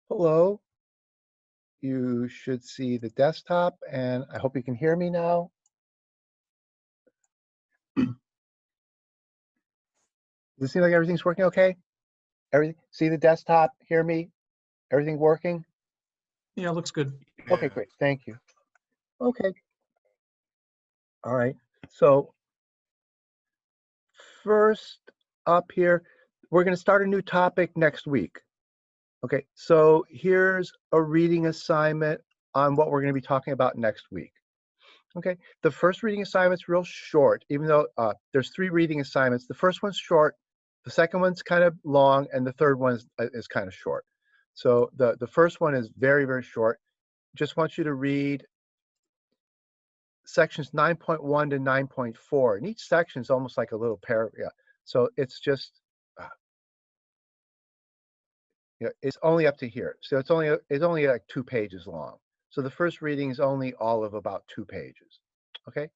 Hello, you should see the desktop, and I hope you can hear me now. Does it seem like everything's working okay? Everything, see the desktop, hear me, everything working? Yeah, looks good. Okay, great, thank you. Okay, all right. So first up here, we're going to start a new topic next week. Okay, so here's a reading assignment on what we're going to be talking about next week. Okay, the first reading assignment's real short, even though there's 3 reading assignments. The first one's short, the second one's kind of long, and the third one is kind of short. So the first one is very, very short. Just want you to read sections 9.1 to 9.4, and each section is almost like a little paragraph. So it's just, uh, it's only up to here. So it's only like 2 pages long. So the first reading is only all of about 2 pages. Okay.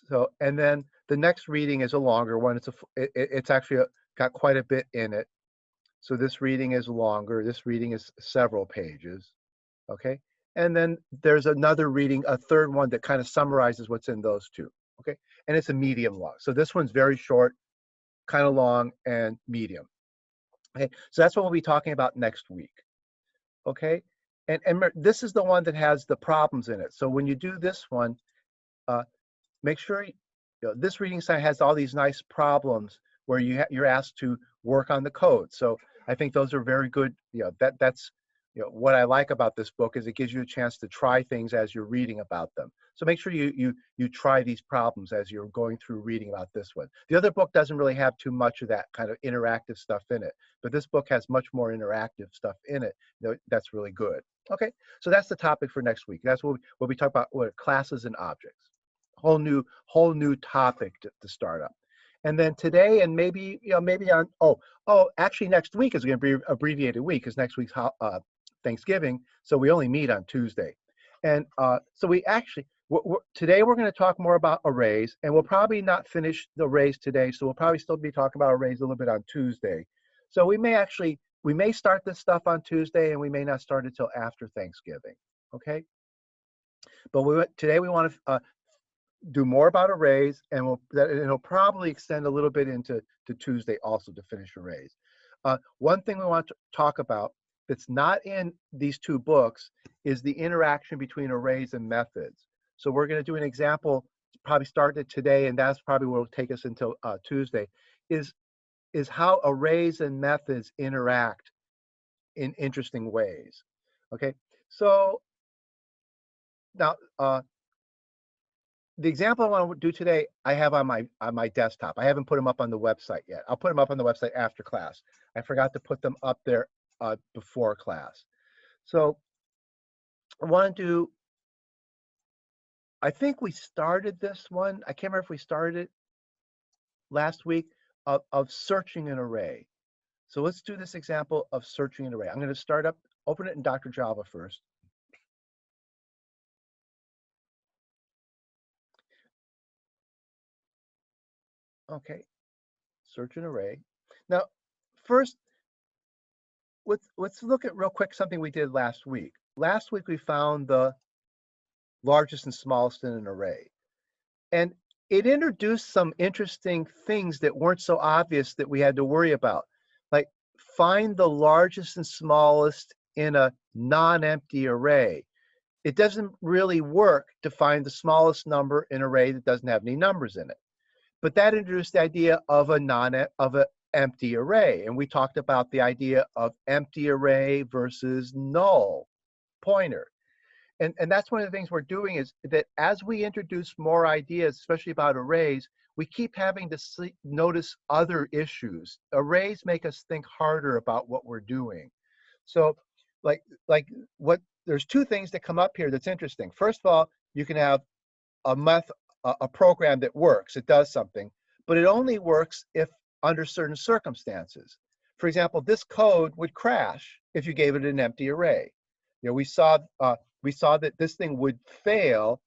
So, and then the next reading is a longer one. It's actually got quite a bit in it. So this reading is longer. This reading is several pages. Okay. And then there's another reading, a third one that kind of summarizes what's in those two. Okay. And it's a medium long. So this one's very short, kind of long, and medium. Okay. So that's what we'll be talking about next week. Okay. And this is the one that has the problems in it. So when you do this one, uh, make sure this reading site has all these nice problems where you're asked to work on the code. So I think those are very good. That's what I like about this book is it gives you a chance to try things as you're reading about them. So make sure you try these problems as you're going through reading about this one. The other book doesn't really have too much of that kind of interactive stuff in it, but this book has much more interactive stuff in it. That's really good. Okay, so that's the topic for next week. That's what we'll be talking about, what classes and objects. Whole new topic to start up. And then today, and maybe on actually next week is going to be abbreviated week because next week's Thanksgiving, so we only meet on Tuesday. And so we actually today we're going to talk more about arrays, and we'll probably not finish the arrays today, so we'll probably still be talking about arrays a little bit on Tuesday. So we may start this stuff on Tuesday, and we may not start it till after Thanksgiving. Okay. But today we want to do more about arrays, and it'll probably extend a little bit into Tuesday also to finish arrays. One thing we want to talk about that's not in these 2 books is the interaction between arrays and methods. So we're going to do an example, probably start it today, and that's probably what will take us until Tuesday, is how arrays and methods interact in interesting ways. Okay, so now the example I want to do today, I have on my desktop. I haven't put them up on the website yet. I'll put them up on the website after class. I forgot to put them up there before class. So I want to do, I think we started this one. I can't remember if we started it last week of searching an array. So let's do this example of searching an array. I'm going to open it in Dr. Java first. Okay, search an array. Now, first, let's look at real quick something we did last week. Last week we found the largest and smallest in an array. And it introduced some interesting things that weren't so obvious that we had to worry about. Like find the largest and smallest in a non-empty array. It doesn't really work to find the smallest number in an array that doesn't have any numbers in it. But that introduced the idea of an empty array. And we talked about the idea of empty array versus null pointer. And that's one of the things we're doing is that as we introduce more ideas, especially about arrays, we keep having to notice other issues. Arrays make us think harder about what we're doing. So like what there's 2 things that come up here that's interesting. First of all, you can have a program that works, it does something, but it only works if under certain circumstances. For example, this code would crash if you gave it an empty array. We saw that this thing would fail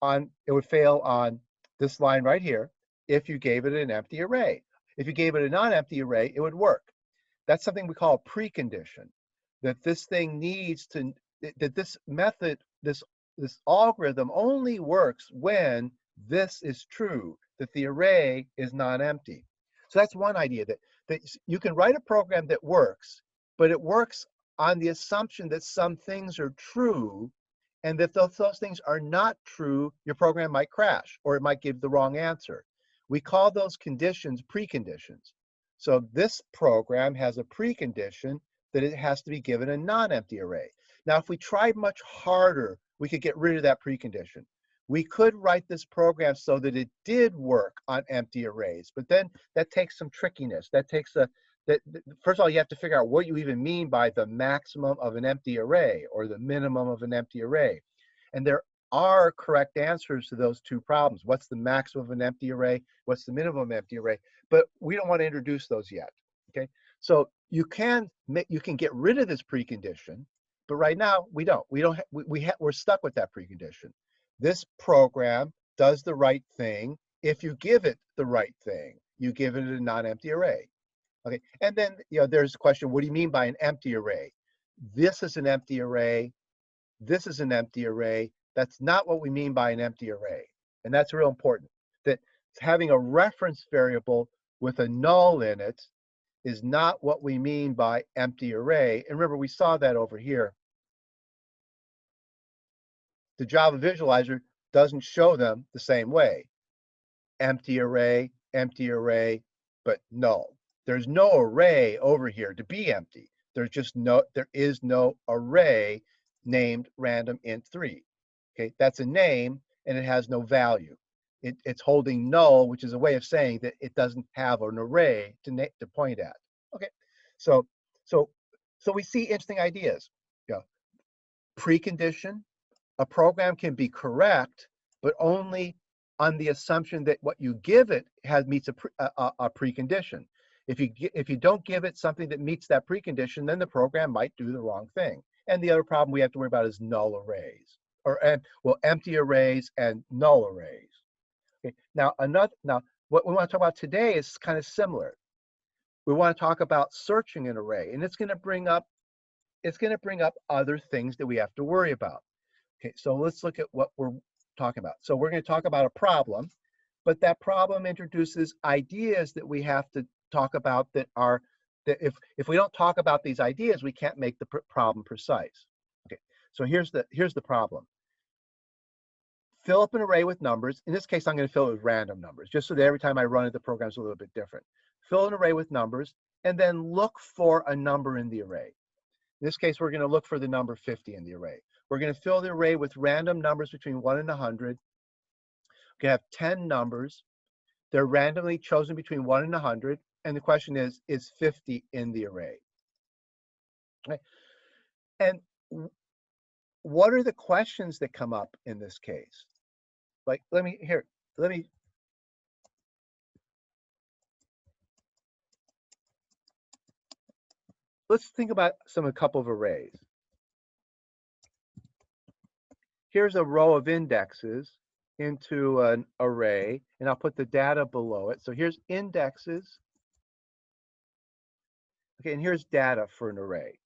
on this line right here if you gave it an empty array. If you gave it a non-empty array, it would work. That's something we call a precondition. that this thing needs to, that this method, this algorithm only works when this is true, that the array is non-empty. So that's one idea, that you can write a program that works, but it works on the assumption that some things are true, and that if those things are not true, your program might crash or it might give the wrong answer. We call those conditions preconditions. So this program has a precondition that it has to be given a non-empty array. Now, if we tried much harder, we could get rid of that precondition. We could write this program so that it did work on empty arrays, but then that takes some trickiness. That takes first of all, you have to figure out what you even mean by the maximum of an empty array or the minimum of an empty array. And there are correct answers to those two problems. What's the maximum of an empty array? What's the minimum of an empty array? But we don't want to introduce those yet, okay? So you can get rid of this precondition, but right now we don't. We're stuck with that precondition. This program does the right thing if you give it the right thing. You give it a non-empty array. Okay, and then there's a question, what do you mean by an empty array? This is an empty array. This is an empty array. That's not what we mean by an empty array. And that's real important, that having a reference variable with a null in it is not what we mean by empty array. And remember, we saw that over here. The Java visualizer doesn't show them the same way. Empty array, but null. There's no array over here to be empty. There is no array named random int 3. Okay, that's a name and it has no value. It's holding null, which is a way of saying that it doesn't have an array to point at. Okay, so we see interesting ideas. Precondition, a program can be correct, but only on the assumption that what you give it meets a precondition. If you don't give it something that meets that precondition, then the program might do the wrong thing. And the other problem we have to worry about is null arrays, empty arrays and null arrays. Okay. Now what we want to talk about today is kind of similar. We want to talk about searching an array, and it's going to bring up other things that we have to worry about. Okay, so let's look at what we're talking about. So we're going to talk about a problem, but that problem introduces ideas that we have to talk about that if we don't talk about these ideas, we can't make the problem precise. Okay, so here's the problem. Fill up an array with numbers. In this case, I'm going to fill it with random numbers, just so that every time I run it, the program's a little bit different. Fill an array with numbers, and then look for a number in the array. In this case, we're going to look for the number 50 in the array. We're going to fill the array with random numbers between 1 and 100. We're going to have 10 numbers. They're randomly chosen between 1 and 100. And the question is 50 in the array? Okay. And what are the questions that come up in this case? Like, let's think about a couple of arrays. Here's a row of indexes into an array, and I'll put the data below it. So here's indexes. Okay, and here's data for an array.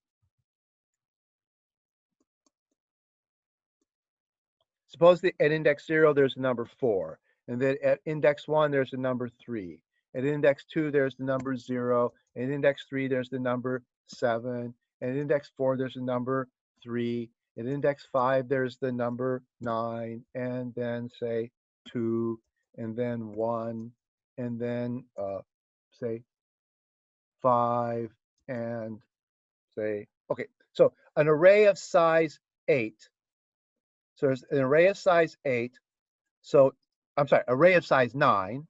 Suppose that at index 0, there's the number 4. And then at index 1, there's the number 3. At index 2, there's the number 0. At index 3, there's the number 7. At index 4, there's the number 3. At index 5, there's the number 9. And then, say, 2. And then 1. And then, say, 5. And say, okay. So an array of size 8. So there's an array of size 8. So, I'm sorry, array of size 9.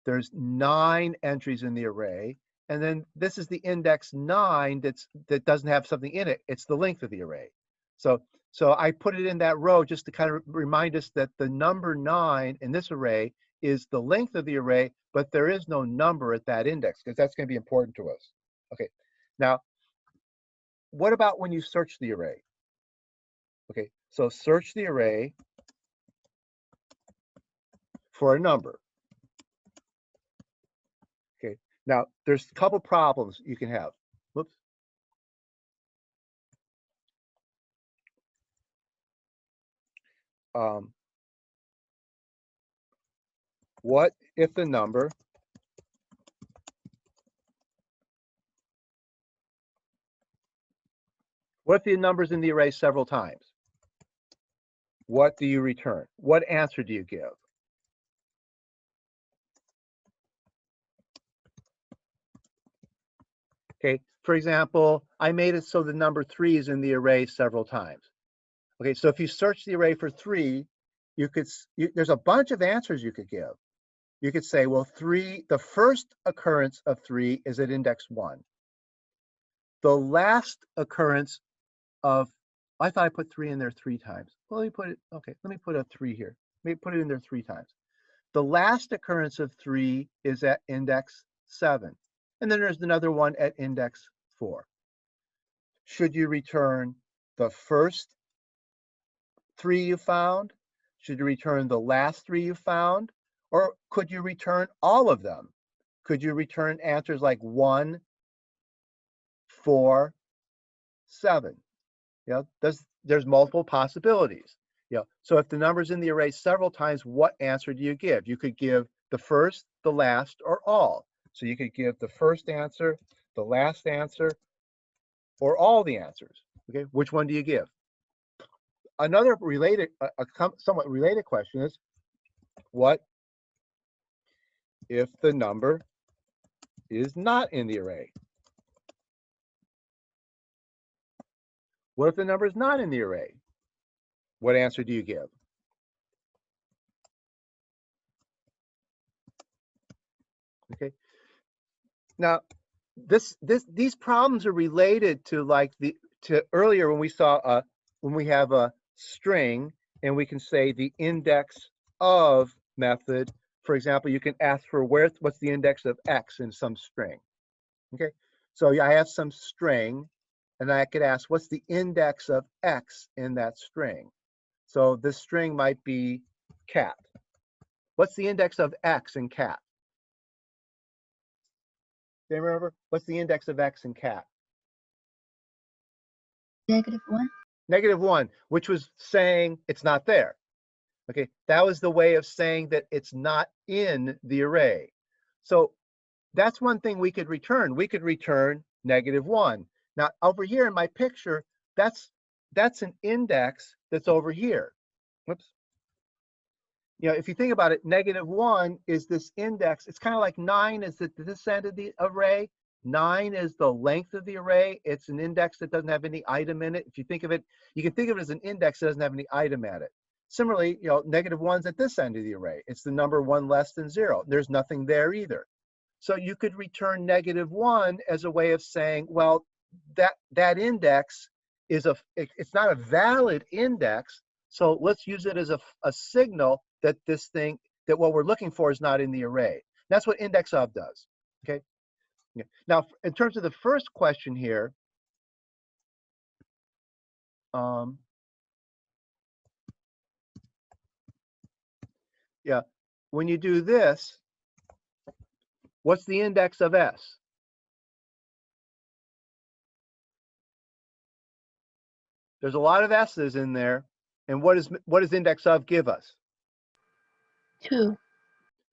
There's 9 entries in the array. And then this is the index 9 that doesn't have something in it. It's the length of the array. So I put it in that row just to kind of remind us that the number 9 in this array is the length of the array, but there is no number at that index, because that's going to be important to us. Okay, now, what about when you search the array? Okay, so search the array for a number. Okay, now there's a couple problems you can have. Whoops. what if the number what if the number's in the array several times? What do you return? What answer do you give? Okay, for example, I made it so the number 3 is in the array several times. Okay, so if you search the array for 3, there's a bunch of answers you could give. You could say, well, 3, the first occurrence of 3 is at index 1. The last occurrence of, I thought I put 3 in there 3 times. Well, let me put a 3 here. Let me put it in there 3 times. The last occurrence of 3 is at index 7. And then there's another one at index 4. Should you return the first 3 you found? Should you return the last 3 you found? Or could you return all of them? Could you return answers like 1, 4, 7? There's multiple possibilities. So if the number's in the array several times, what answer do you give? You could give the first, the last, or all. So you could give the first answer, the last answer, or all the answers. Okay, which one do you give? Another related, somewhat related question is, what if the number is not in the array? What if the number is not in the array? What answer do you give? Okay. Now, these problems are related to earlier when we saw when we have a string and we can say the index of method. For example, you can ask for what's the index of x in some string. Okay, so I have some string, and I could ask what's the index of x in that string. So this string might be cat. What's the index of x in cat? Do you remember? What's the index of x in cat? -1. -1, which was saying it's not there. Okay, that was the way of saying that it's not in the array. So that's one thing we could return. We could return -1. Now over here in my picture, that's an index that's over here. Whoops. If you think about it, -1 is this index. It's kind of like 9 is at this end of the array. 9 is the length of the array. It's an index that doesn't have any item in it. If you think of it, you can think of it as an index that doesn't have any item at it. Similarly, -1's at this end of the array. It's the number 1 less than 0. There's nothing there either. So you could return -1 as a way of saying, well, that index is it's not a valid index. So let's use it as a signal that that what we're looking for is not in the array. That's what index of does. Okay. Now, in terms of the first question here, when you do this, what's the index of S? There's a lot of S's in there. And what does index of give us? 2.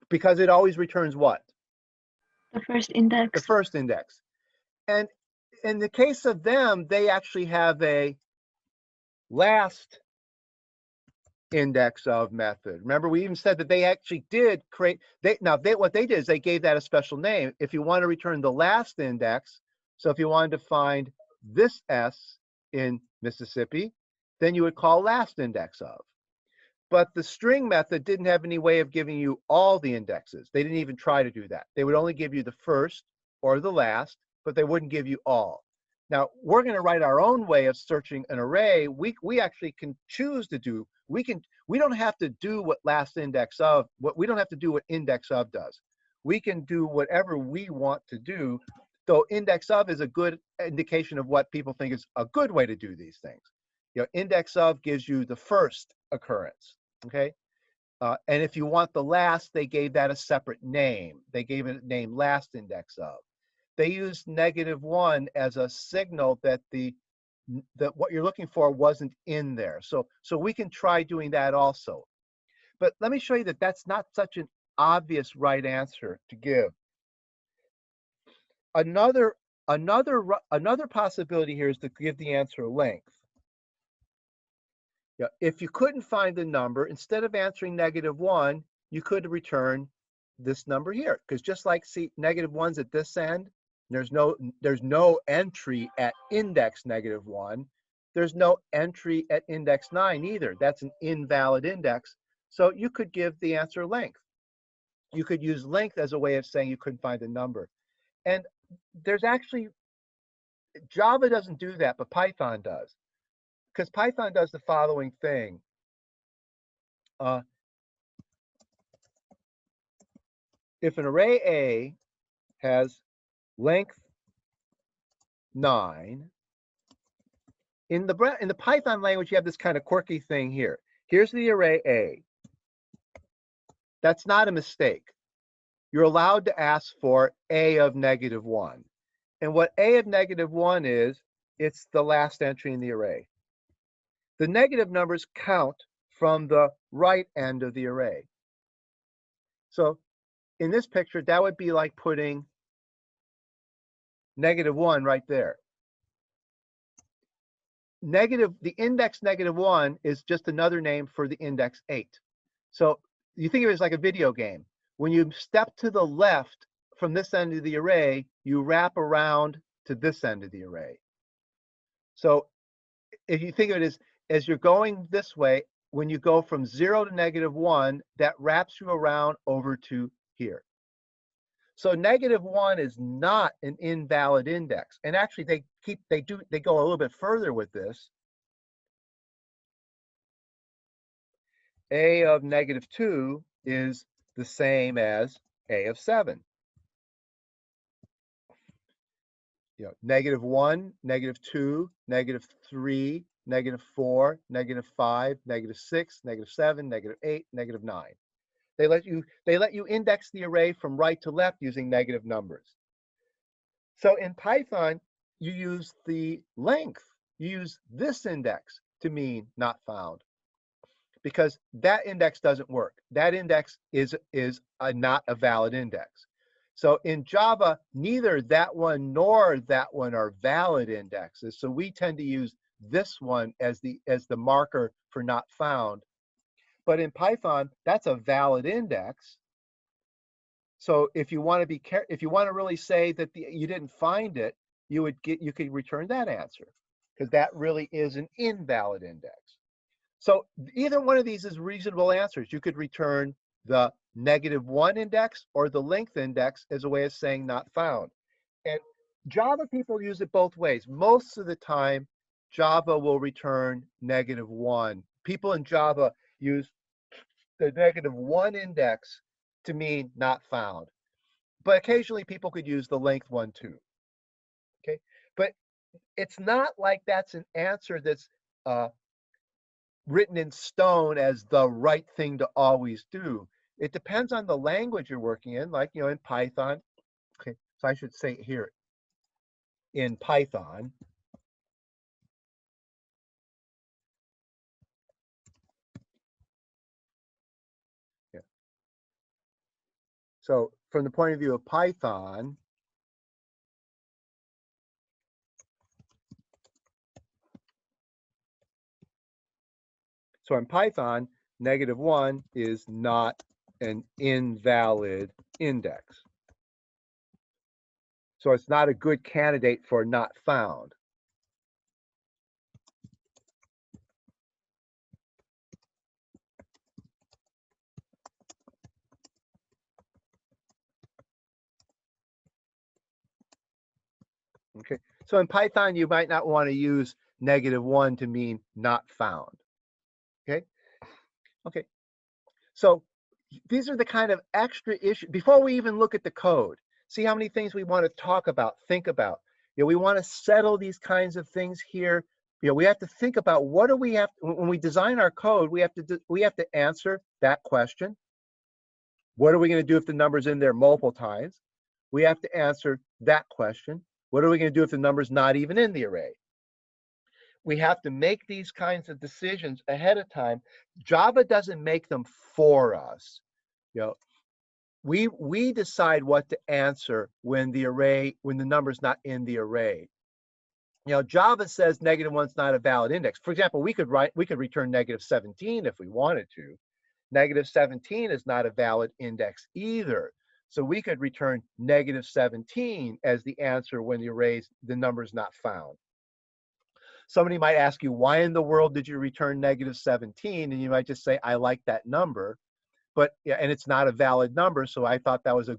Because it always returns what? The first index. The first index. And in the case of them, they actually have a last index of method. Remember, we even said that they actually did create, what they did is they gave that a special name. If you want to return the last index, so if you wanted to find this S in Mississippi, then you would call last index of. But the string method didn't have any way of giving you all the indexes. They didn't even try to do that. They would only give you the first or the last, but they wouldn't give you all. Now, we're going to write our own way of searching an array. We actually can choose to do, we don't have to do what last index of, we don't have to do what index of does. We can do whatever we want to do, though index of is a good indication of what people think is a good way to do these things. Index of gives you the first occurrence, okay? And if you want the last, they gave that a separate name. They gave it a name last index of. They used -1 as a signal that the that what you're looking for wasn't in there. So we can try doing that also. But let me show you that that's not such an obvious right answer to give. Another possibility here is to give the answer length. Yeah, if you couldn't find the number, instead of answering -1, you could return this number here, because just like see -1's at this end, there's no entry at index -1. There's no entry at index 9 either. That's an invalid index. So you could give the answer length. You could use length as a way of saying you couldn't find a number. And there's actually, Java doesn't do that, but Python does. Because Python does the following thing. If an array A has length 9, in the Python language, you have this kind of quirky thing here. Here's the array A. That's not a mistake. You're allowed to ask for A of -1. And what A of -1 is, it's the last entry in the array. The negative numbers count from the right end of the array. So in this picture, that would be like putting -1 right there. The index -1 is just another name for the index 8. So you think of it as like a video game. When you step to the left from this end of the array, you wrap around to this end of the array. So if you think of it as you're going this way, when you go from 0 to -1, that wraps you around over to here. So -1 is not an invalid index. And actually they go a little bit further with this. A of -2 is the same as A of 7. You know, -1, -2, -3, -4, -5, -6, -7, -8, -9. They let you index the array from right to left using negative numbers. So in Python, you use the length. You use this index to mean not found, because that index doesn't work. That index is not a valid index. So in Java, neither that one nor that one are valid indexes. So we tend to use this one as the marker for not found. But in Python, that's a valid index. So if you want to really say that you didn't find it, you could return that answer, because that really is an invalid index. So either one of these is reasonable answers. You could return the -1 index or the length index as a way of saying not found. And Java people use it both ways. Most of the time, Java will return -1. People in Java use the -1 index to mean not found. But occasionally people could use the length one too. Okay, but it's not like that's an answer that's written in stone as the right thing to always do. It depends on the language you're working in, like, in Python. Okay, so I should say here, in Python, yeah. So from the point of view of Python, so in Python, -1 is not an invalid index. So it's not a good candidate for not found. Okay, so in Python, you might not want to use -1 to mean not found. Okay, so these are the kind of extra issues. Before we even look at the code, see how many things we want to talk about, think about. We want to settle these kinds of things here. We have to think about what do we have when we design our code. We have to answer that question. What are we going to do if the number's in there multiple times? We have to answer that question. What are we going to do if the number's not even in the array? we have to make these kinds of decisions ahead of time. Java doesn't make them for us. You know, we decide what to answer when the number's not in the array. You know, Java says -1's not a valid index. For example, we could return -17 if we wanted to. -17 is not a valid index either. So we could return -17 as the answer when the number is not found. Somebody might ask you, why in the world did you return -17? And you might just say, I like that number. But yeah, and it's not a valid number, so I thought that was a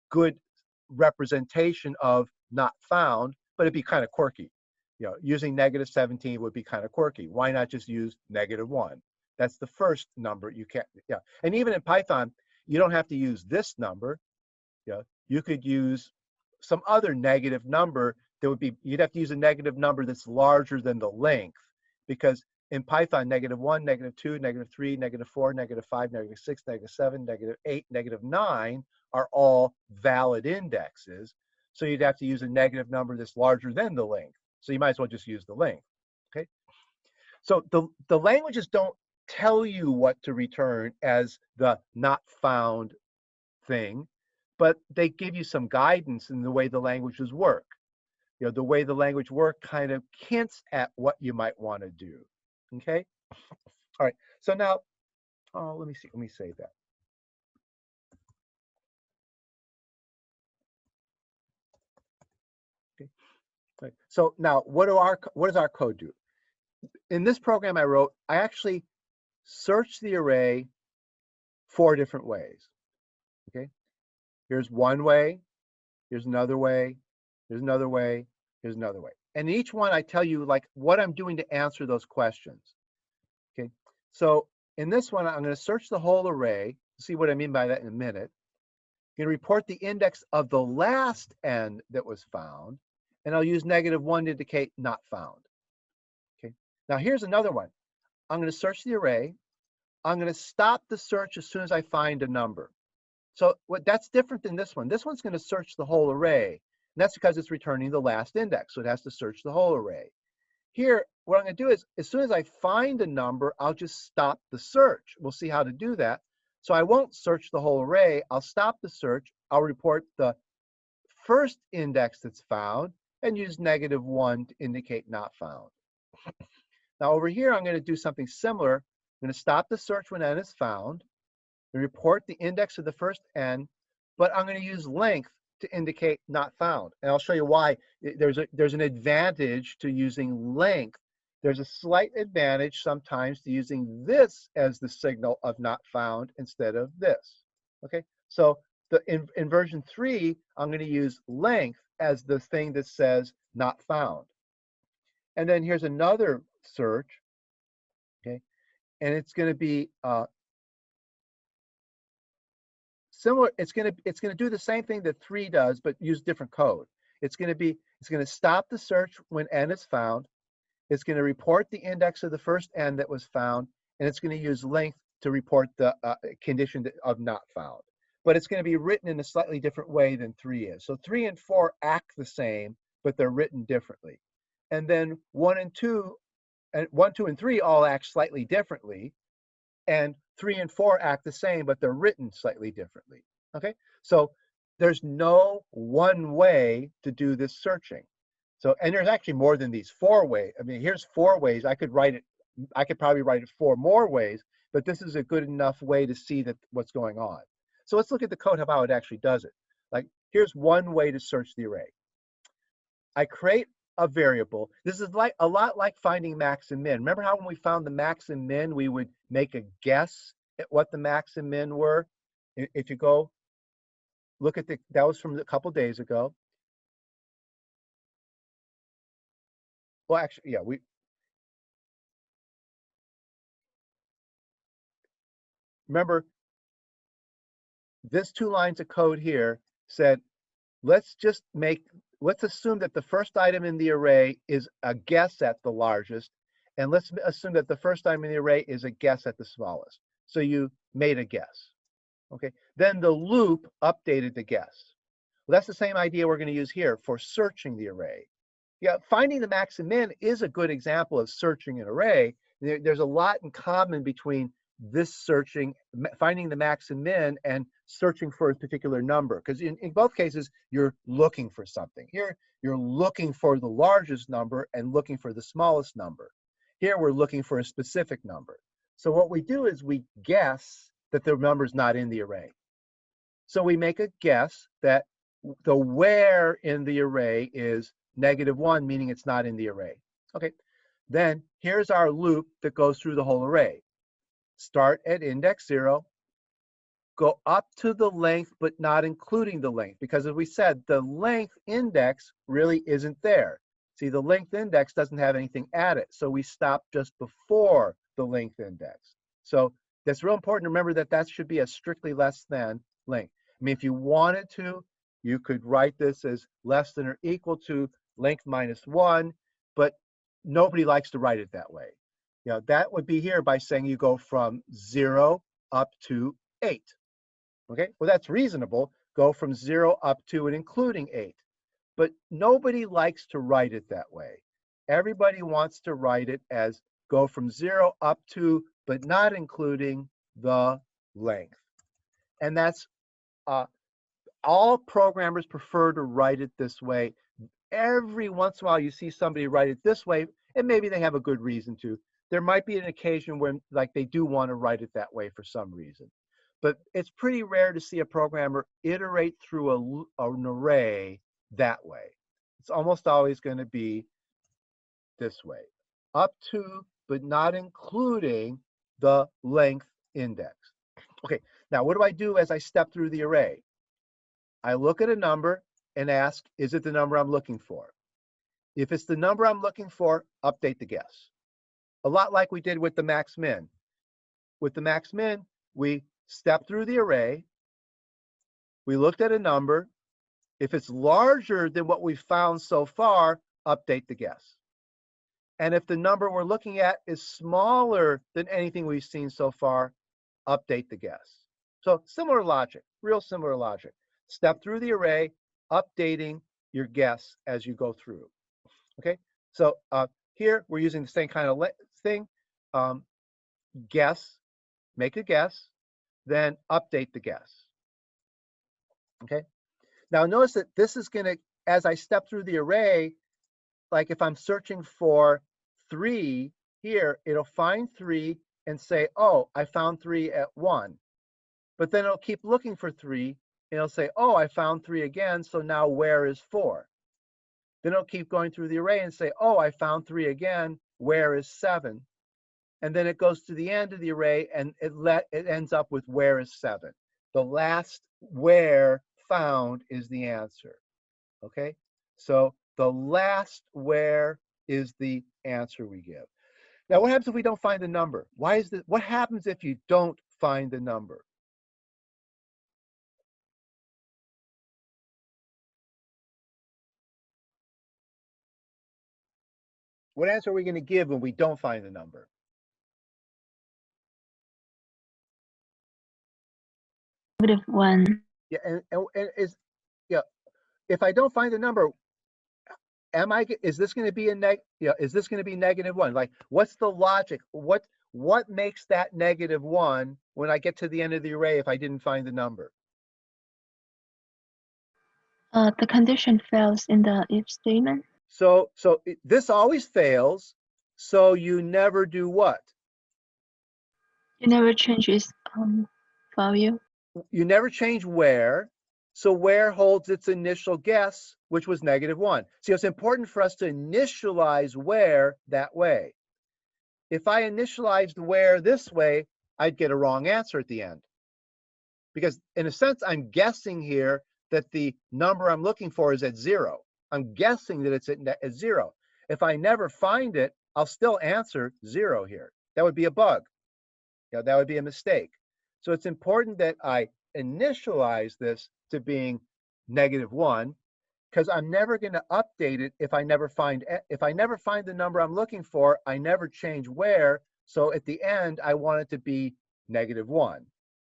good representation of not found, but it'd be kind of quirky. You know, using -17 would be kind of quirky. Why not just use -1? That's the first number you can't. Yeah, and even in Python, you don't have to use this number. You know, you could use some other negative number that would be. You'd have to use a negative number that's larger than the length, because in Python, -1, -2, -3, -4, -5, -6, -7, -8, -9 are all valid indexes. So you'd have to use a negative number that's larger than the length. So you might as well just use the length. Okay. So the languages don't tell you what to return as the not found thing, but they give you some guidance in the way the languages work. You know, the way the language work kind of hints at what you might want to do. Okay. All right. So now, let me see. Let me save that. Okay. All right. So now, what does our code do? In this program I wrote, I actually search the array 4 different ways. Okay. Here's one way. Here's another way. Here's another way. Here's another way. And each one I tell you like what I'm doing to answer those questions. Okay. So in this one, I'm going to search the whole array. See what I mean by that in a minute. I'm going to report the index of the last n that was found, and I'll use -1 to indicate not found. Okay. Now here's another one. I'm going to search the array. I'm going to stop the search as soon as I find a number. So that's different than this one. This one's going to search the whole array, and that's because it's returning the last index, so it has to search the whole array. Here, what I'm going to do is, as soon as I find a number, I'll just stop the search. We'll see how to do that. So I won't search the whole array. I'll stop the search. I'll report the first index that's found and use -1 to indicate not found. Now over here, I'm going to do something similar. I'm going to stop the search when n is found and report the index of the first n, but I'm going to use length to indicate not found. And I'll show you why. There's an advantage to using length. There's a slight advantage sometimes to using this as the signal of not found instead of this. Okay, so in version 3, I'm going to use length as the thing that says not found. And then here's another search. Okay, and it's going to be similar. It's going to do the same thing that 3 does, but use different code. It's going to stop the search when n is found. It's going to report the index of the first n that was found, and it's going to use length to report the condition of not found. But it's going to be written in a slightly different way than 3 is. So 3 and 4 act the same, but they're written differently. And then 1, 2, and 3 all act slightly differently. And 3 and 4 act the same, but they're written slightly differently. Okay, so there's no one way to do this searching. So, and there's actually more than these 4 ways. I mean, here's 4 ways. I could probably write it 4 more ways, but this is a good enough way to see that what's going on. So let's look at the code of how it actually does it. Like, here's one way to search the array. I create a variable. This is like a lot like finding max and min. Remember how when we found the max and min, we would make a guess at what the max and min were? If you go look at that was from a couple days ago. Well, actually, yeah, remember this 2 lines of code here said, let's assume that the first item in the array is a guess at the largest, and let's assume that the first item in the array is a guess at the smallest. So you made a guess. Okay, then the loop updated the guess. Well, that's the same idea we're going to use here for searching the array. Yeah, finding the max and min is a good example of searching an array. There's a lot in common between this searching, finding the max and min, and searching for a particular number. Because in both cases, you're looking for something. Here, you're looking for the largest number and looking for the smallest number. Here, we're looking for a specific number. So what we do is we guess that the number's not in the array. So we make a guess that the where in the array is -1, meaning it's not in the array. Okay, then here's our loop that goes through the whole array. Start at index 0, go up to the length, but not including the length, because as we said, the length index really isn't there. See, the length index doesn't have anything at it, so we stop just before the length index. So that's real important to remember that that should be a strictly less than length. I mean, if you wanted to, you could write this as less than or equal to length -1, but nobody likes to write it that way. You know, that would be here by saying you go from 0 up to 8. Okay, well, that's reasonable. Go from 0 up to and including 8. But nobody likes to write it that way. Everybody wants to write it as go from 0 up to, but not including the length. And that's all programmers prefer to write it this way. Every once in a while, you see somebody write it this way, and maybe they have a good reason to. There might be an occasion when, like, they do want to write it that way for some reason. But it's pretty rare to see a programmer iterate through an array that way. It's almost always going to be this way. Up to, but not including the length index. Okay, now what do I do as I step through the array? I look at a number and ask, is it the number I'm looking for? If it's the number I'm looking for, update the guess. A lot like we did with the max min. With the max min, we step through the array, we looked at a number. If it's larger than what we've found so far, update the guess. And if the number we're looking at is smaller than anything we've seen so far, update the guess. So similar logic, real similar logic. Step through the array, updating your guess as you go through. Okay, so here we're using the same kind of thing. Guess, make a guess, then update the guess. Okay, now notice that this is going to, as I step through the array, like if I'm searching for 3 here, it'll find 3 and say, oh, I found 3 at 1. But then it'll keep looking for 3 and it'll say, oh, I found 3 again, so now where is 4? Then it'll keep going through the array and say, oh, I found 3 again, where is 7? And then it goes to the end of the array and it ends up with where is 7. The last where found is the answer. Okay, so the last where is the answer we give. Now, what happens if we don't find the number? Why is this? What happens if you don't find the number? What answer are we going to give when we don't find the number? -1. Yeah, and is, yeah, if I don't find the number, is this going to be is this going to be -1? Like, what's the logic? What makes that -1 when I get to the end of the array if I didn't find the number? The condition fails in the if statement. So this always fails. So you never do what? You never change its value. You never change where. So where holds its initial guess, which was -1. See, it's important for us to initialize where that way. If I initialized where this way, I'd get a wrong answer at the end. Because in a sense, I'm guessing here that the number I'm looking for is at 0. I'm guessing that it's at 0. If I never find it, I'll still answer 0 here. That would be a bug. You know, that would be a mistake. So it's important that I initialize this to being -1, because I'm never going to update it if I never find the number I'm looking for. I never change where. So at the end, I want it to be -1.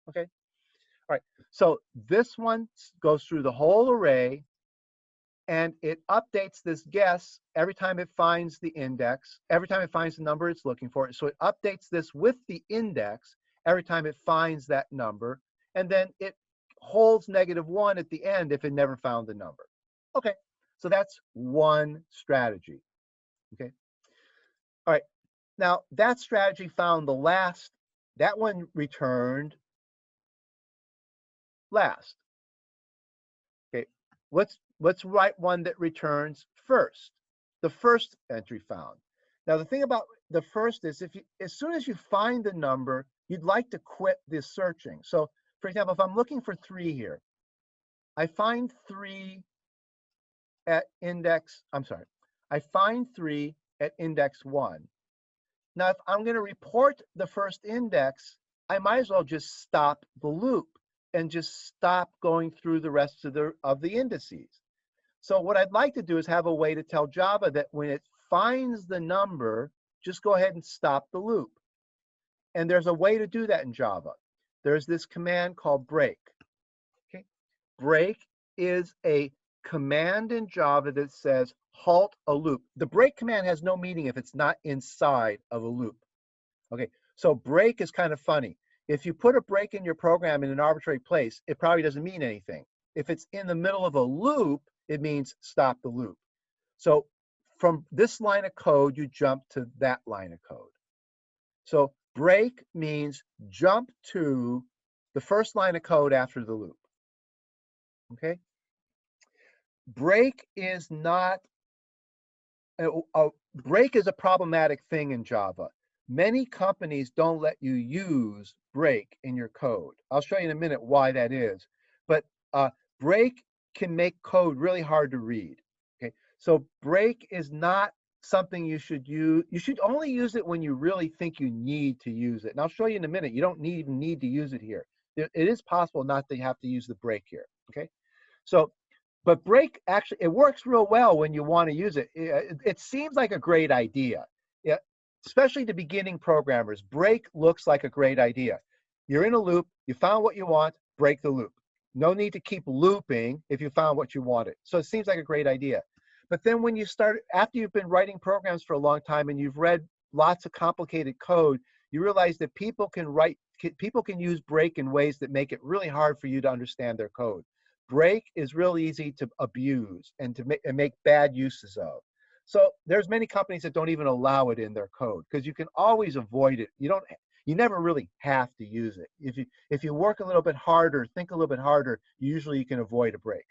Okay. All right. So this one goes through the whole array. and it updates this guess every time it finds the index, every time it finds the number it's looking for. So it updates this with the index every time it finds that number, and then it holds -1 at the end if it never found the number. Okay, so that's one strategy. Okay, all right. Now that strategy found the last, that one returned last. Okay, let's write one that returns first. The first entry found. Now the thing about the first is, if you, as soon as you find the number, you'd like to quit this searching. So for example, if I'm looking for 3 here, I find 3 at index, I'm sorry, I find 3 at index 1. Now if I'm going to report the first index, I might as well just stop the loop and just stop going through the rest of the indices. So what I'd like to do is have a way to tell Java that when it finds the number, just go ahead and stop the loop. And there's a way to do that in Java. There's this command called break. Okay, break is a command in Java that says halt a loop. The break command has no meaning if it's not inside of a loop. Okay, so break is kind of funny. If you put a break in your program in an arbitrary place, it probably doesn't mean anything. If it's in the middle of a loop, it means stop the loop. So from this line of code, you jump to that line of code. So break means jump to the first line of code after the loop. Okay? Break is not, break is a problematic thing in Java. Many companies don't let you use break in your code. I'll show you in a minute why that is. But break can make code really hard to read. Okay, so break is not something you should use. You should only use it when you really think you need to use it. And I'll show you in a minute. You don't even need to use it here. It is possible not to have to use the break here. Okay, so but break actually, it works real well when you want to use it. It seems like a great idea. Yeah, especially to beginning programmers, break looks like a great idea. You're in a loop, you found what you want, break the loop. No need to keep looping if you found what you wanted. So it seems like a great idea. But then when you start, after you've been writing programs for a long time and you've read lots of complicated code, you realize that people can use break in ways that make it really hard for you to understand their code. Break is real easy to abuse and to make bad uses of. So there's many companies that don't even allow it in their code because you can always avoid it. You never really have to use it. If you work a little bit harder, think a little bit harder, usually you can avoid a break.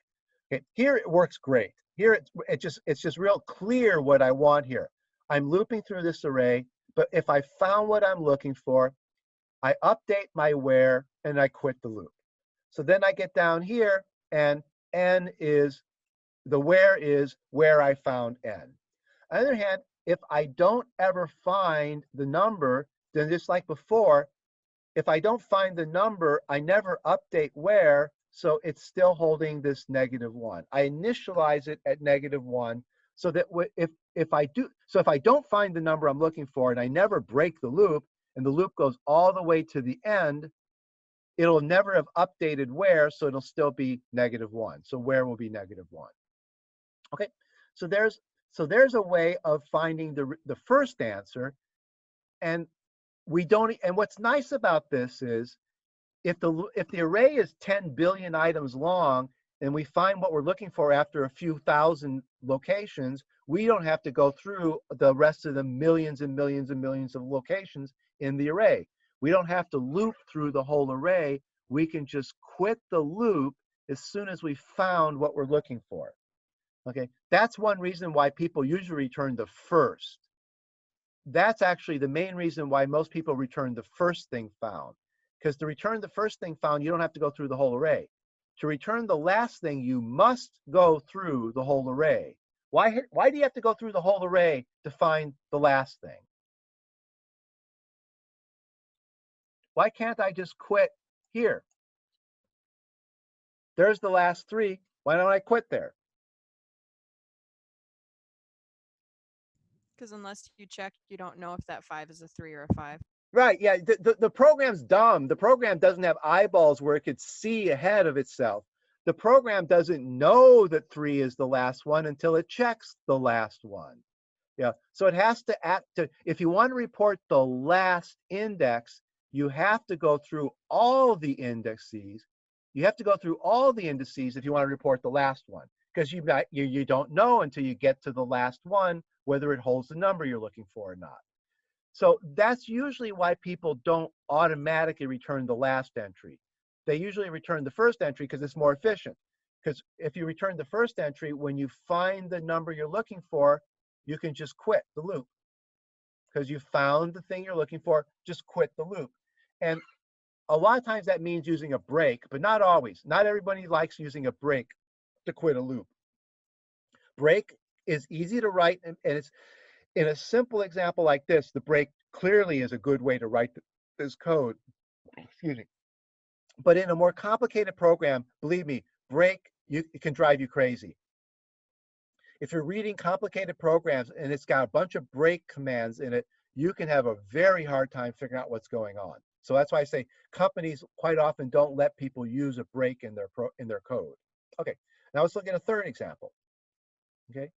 Okay, here it works great. Here it's just real clear what I want here. I'm looping through this array, but if I found what I'm looking for, I update my where and I quit the loop. So then I get down here and n is, the where is where I found n. On the other hand, if I don't ever find the number, then just like before, if I don't find the number, I never update where, so it's still holding this -1. I initialize it at -1 so that if I don't find the number I'm looking for and I never break the loop and the loop goes all the way to the end, it'll never have updated where, so it'll still be -1. So where will be -1. Okay, so there's a way of finding the first answer, and we don't. And what's nice about this is, if the array is 10 billion items long, and we find what we're looking for after a few thousand locations, we don't have to go through the rest of the millions and millions and millions of locations in the array. We don't have to loop through the whole array. We can just quit the loop as soon as we found what we're looking for. Okay, that's one reason why people usually return the first. That's actually the main reason why most people return the first thing found. Because to return the first thing found, you don't have to go through the whole array. To return the last thing, you must go through the whole array. Why do you have to go through the whole array to find the last thing? Why can't I just quit here? There's the last 3. Why don't I quit there? Because unless you check, you don't know if that 5 is a 3 or a 5. Right, yeah, the program's dumb. The program doesn't have eyeballs where it could see ahead of itself. the program doesn't know that 3 is the last one until it checks the last one. Yeah, so it has to if you want to report the last index, you have to go through all the indices. You have to go through all the indices if you want to report the last one, because you don't know until you get to the last one whether it holds the number you're looking for or not. So that's usually why people don't automatically return the last entry. They usually return the first entry because it's more efficient. Because if you return the first entry, when you find the number you're looking for, you can just quit the loop. Because you found the thing you're looking for, just quit the loop. And a lot of times that means using a break, but not always. Not everybody likes using a break to quit a loop. Break is easy to write, and it's in a simple example like this, the break clearly is a good way to write this code. Excuse me. But in a more complicated program, believe me, break it can drive you crazy. If you're reading complicated programs and it's got a bunch of break commands in it, you can have a very hard time figuring out what's going on. So that's why I say companies quite often don't let people use a break in their code. Okay, now let's look at a third example. Okay.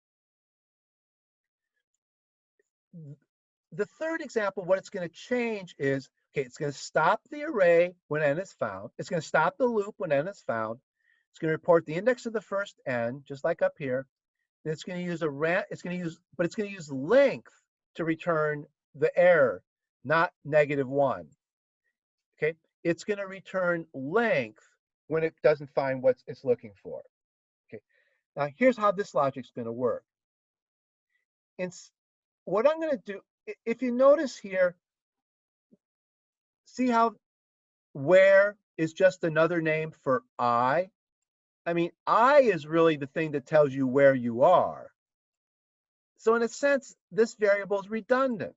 The third example, what it's going to change is, okay, it's going to stop the array when n is found. It's going to stop the loop when n is found. It's going to report the index of the first n, just like up here. And it's going to use it's going to use length to return the error, not -1. Okay, it's going to return length when it doesn't find what it's looking for. Okay, now here's how this logic's going to work. What I'm going to do, if you notice here, see how where is just another name for I? I mean, I is really the thing that tells you where you are. So in a sense, this variable is redundant.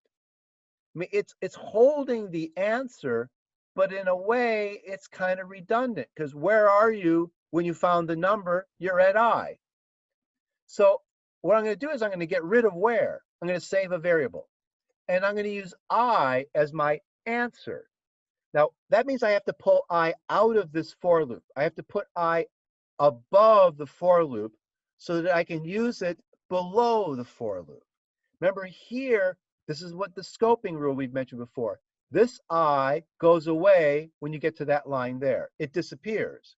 I mean, it's holding the answer, but in a way, it's kind of redundant, because where are you when you found the number? You're at I. So what I'm going to do is I'm going to get rid of where. I'm going to save a variable. And I'm going to use I as my answer. Now, that means I have to pull I out of this for loop. I have to put I above the for loop so that I can use it below the for loop. Remember here, this is what the scoping rule we've mentioned before. This I goes away when you get to that line there. It disappears.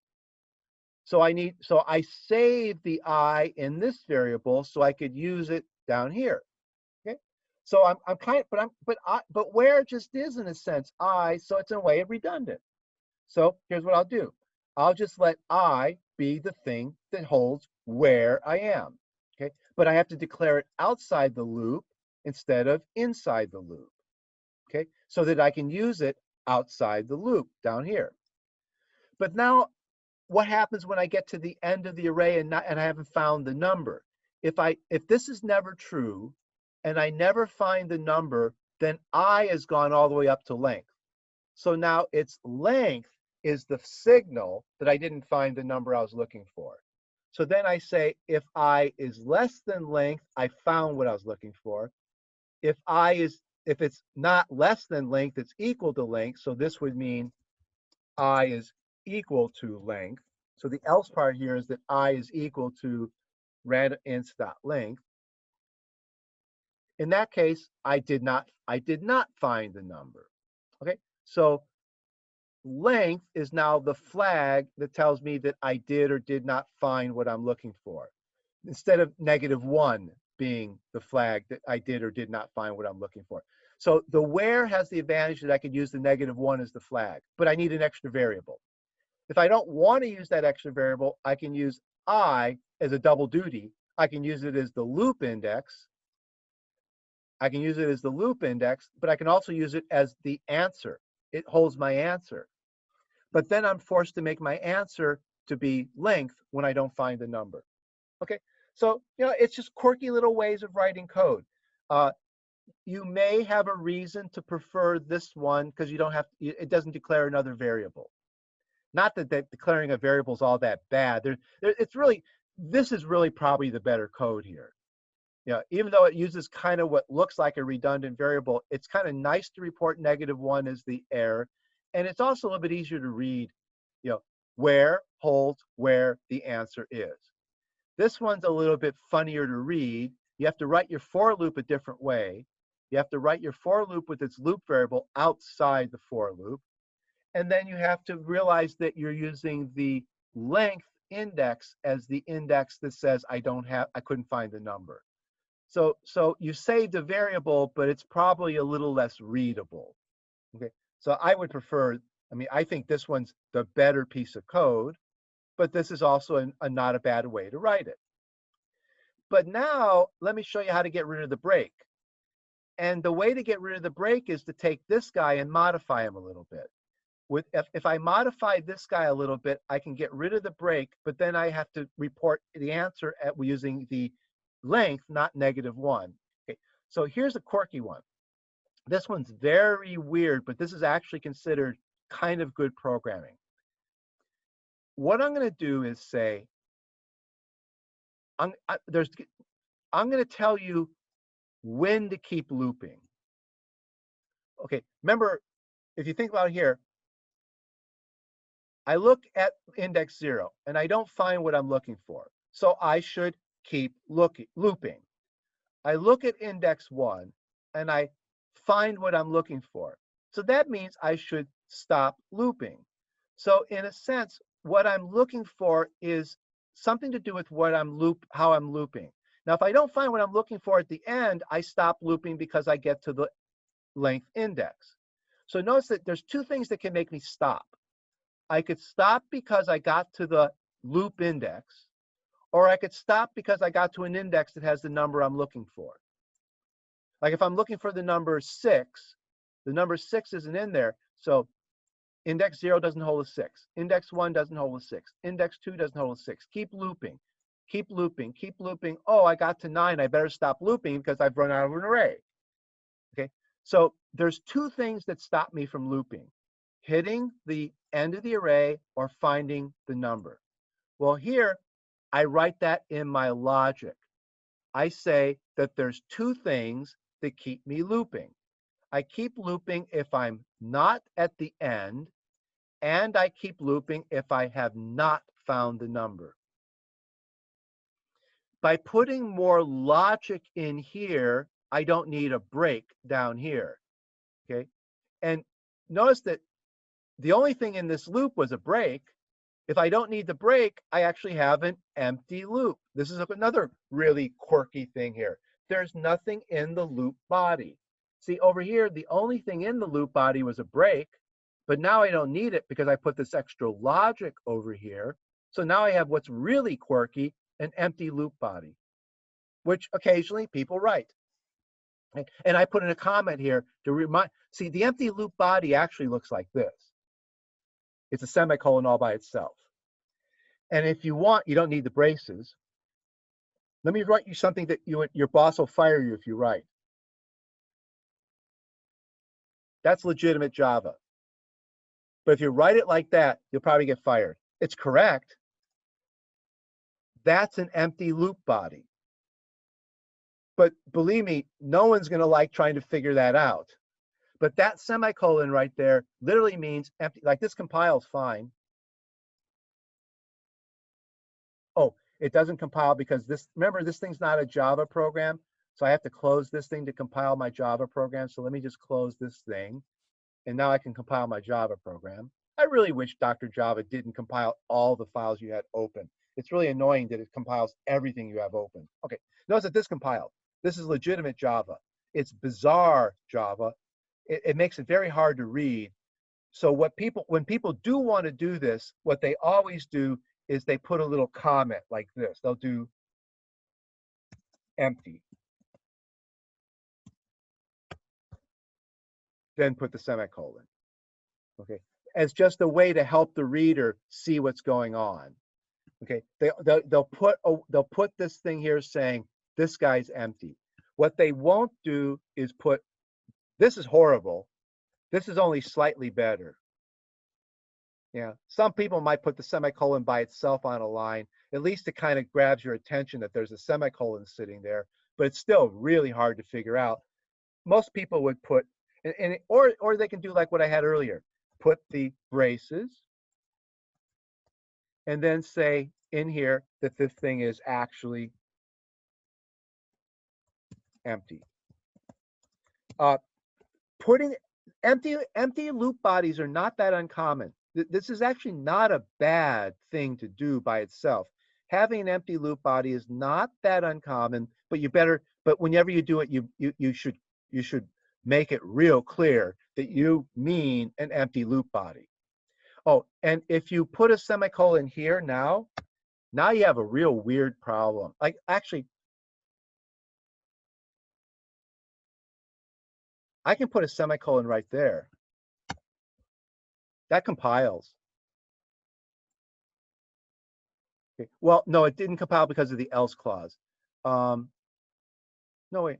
So I save the I in this variable so I could use it down here. Okay? So I'm kind of, but where just is in a sense I, so it's in a way redundant. So here's what I'll do. I'll just let I be the thing that holds where I am. Okay, but I have to declare it outside the loop instead of inside the loop. Okay, so that I can use it outside the loop down here. But now, what happens when I get to the end of the array and I haven't found the number? If this is never true, and I never find the number, then I has gone all the way up to length. So now its length is the signal that I didn't find the number I was looking for. So then I say, if I is less than length, I found what I was looking for. If it's not less than length, it's equal to length. So this would mean I is equal to length. So the else part here is that I is equal to random_int.length. In that case, I did not find the number. Okay, so length is now the flag that tells me that I did or did not find what I'm looking for, instead of -1 being the flag that I did or did not find what I'm looking for. So the where has the advantage that I could use the -1 as the flag, but I need an extra variable. If I don't want to use that extra variable, I can use I as a double duty. I can use it as the loop index. But I can also use it as the answer. It holds my answer. But then I'm forced to make my answer to be length when I don't find the number. Okay, so it's just quirky little ways of writing code. You may have a reason to prefer this one because it doesn't declare another variable. Not that declaring a variable is all that bad. This is really probably the better code here. Even though it uses kind of what looks like a redundant variable, it's kind of nice to report -1 as the error. And it's also a little bit easier to read. where holds where the answer is. This one's a little bit funnier to read. You have to write your for loop a different way. You have to write your for loop with its loop variable outside the for loop. And then you have to realize that you're using the length index as the index that says I couldn't find the number. So you saved a variable, but it's probably a little less readable. Okay, so I would prefer, I think this one's the better piece of code, but this is also not a bad way to write it. But now let me show you how to get rid of the break. And the way to get rid of the break is to take this guy and modify him a little bit. If I modify this guy a little bit, I can get rid of the break, but then I have to report the answer using the length, not -1. Okay, so here's a quirky one. This one's very weird, but this is actually considered kind of good programming. What I'm going to do is say, I'm going to tell you when to keep looping. Okay, remember, if you think about here, I look at index 0 and I don't find what I'm looking for. So I should keep looping. I look at index 1 and I find what I'm looking for. So that means I should stop looping. So in a sense, what I'm looking for is something to do with how I'm looping. Now, if I don't find what I'm looking for at the end, I stop looping because I get to the length index. So notice that there's two things that can make me stop. I could stop because I got to the loop index, or I could stop because I got to an index that has the number I'm looking for. Like if I'm looking for the number 6, the number 6 isn't in there. So index 0 doesn't hold a 6. Index 1 doesn't hold a 6. Index 2 doesn't hold a 6. Keep looping. Keep looping. Keep looping. Oh, I got to 9. I better stop looping because I've run out of an array. Okay. So there's two things that stop me from looping: hitting the end of the array or finding the number. Well, here I write that in my logic. I say that there's two things that keep me looping. I keep looping if I'm not at the end, and I keep looping if I have not found the number. By putting more logic in here, I don't need a break down here. Okay, and notice that the only thing in this loop was a break. If I don't need the break, I actually have an empty loop. This is another really quirky thing here. There's nothing in the loop body. See, over here, the only thing in the loop body was a break, but now I don't need it because I put this extra logic over here. So now I have what's really quirky, an empty loop body, which occasionally people write. And I put in a comment here to remind, see, the empty loop body actually looks like this. It's a semicolon all by itself. And if you want, you don't need the braces. Let me write you something that your boss will fire you if you write. That's legitimate Java. But if you write it like that, you'll probably get fired. It's correct. That's an empty loop body. But believe me, no one's going to like trying to figure that out. But that semicolon right there literally means empty. Like this compiles fine. Oh, it doesn't compile because remember, this thing's not a Java program. So I have to close this thing to compile my Java program. So let me just close this thing. And now I can compile my Java program. I really wish Dr. Java didn't compile all the files you had open. It's really annoying that it compiles everything you have open. Okay, notice that this compiled. This is legitimate Java. It's bizarre Java. It makes it very hard to read. So when people do want to do this, what they always do is they put a little comment like this. They'll do empty, then put the semicolon. Okay, as just a way to help the reader see what's going on. Okay, they'll put this thing here saying this guy's empty. What they won't do is put, this is horrible. This is only slightly better. Yeah, some people might put the semicolon by itself on a line. At least it kind of grabs your attention that there's a semicolon sitting there, but it's still really hard to figure out. Most people would put, or they can do like what I had earlier, put the braces, and then say in here that this thing is actually empty. Putting empty loop bodies are not that uncommon. This is actually not a bad thing to do by itself. Having an empty loop body is not that uncommon, but whenever you do it, you should make it real clear that you mean an empty loop body. Oh, and if you put a semicolon here now you have a real weird problem. Like, actually, I can put a semicolon right there. That compiles. Okay. Well, no, it didn't compile because of the else clause. No, wait.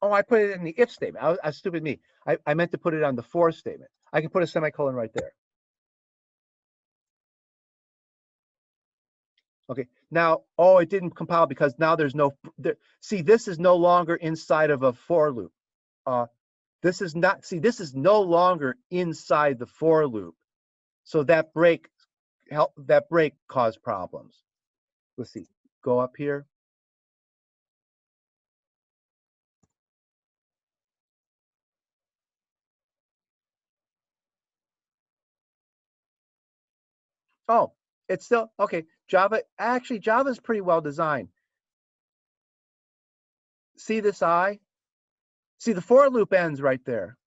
Oh, I put it in the if statement. I stupid me. I meant to put it on the for statement. I can put a semicolon right there. Okay. Now, oh, it didn't compile because now there's no. See, this is no longer inside of a for loop. This is not. See, this is no longer inside the for loop. So that break caused problems. Let's see. Go up here. Oh, it's still okay. Java is pretty well designed. See this I? See, the for loop ends right there.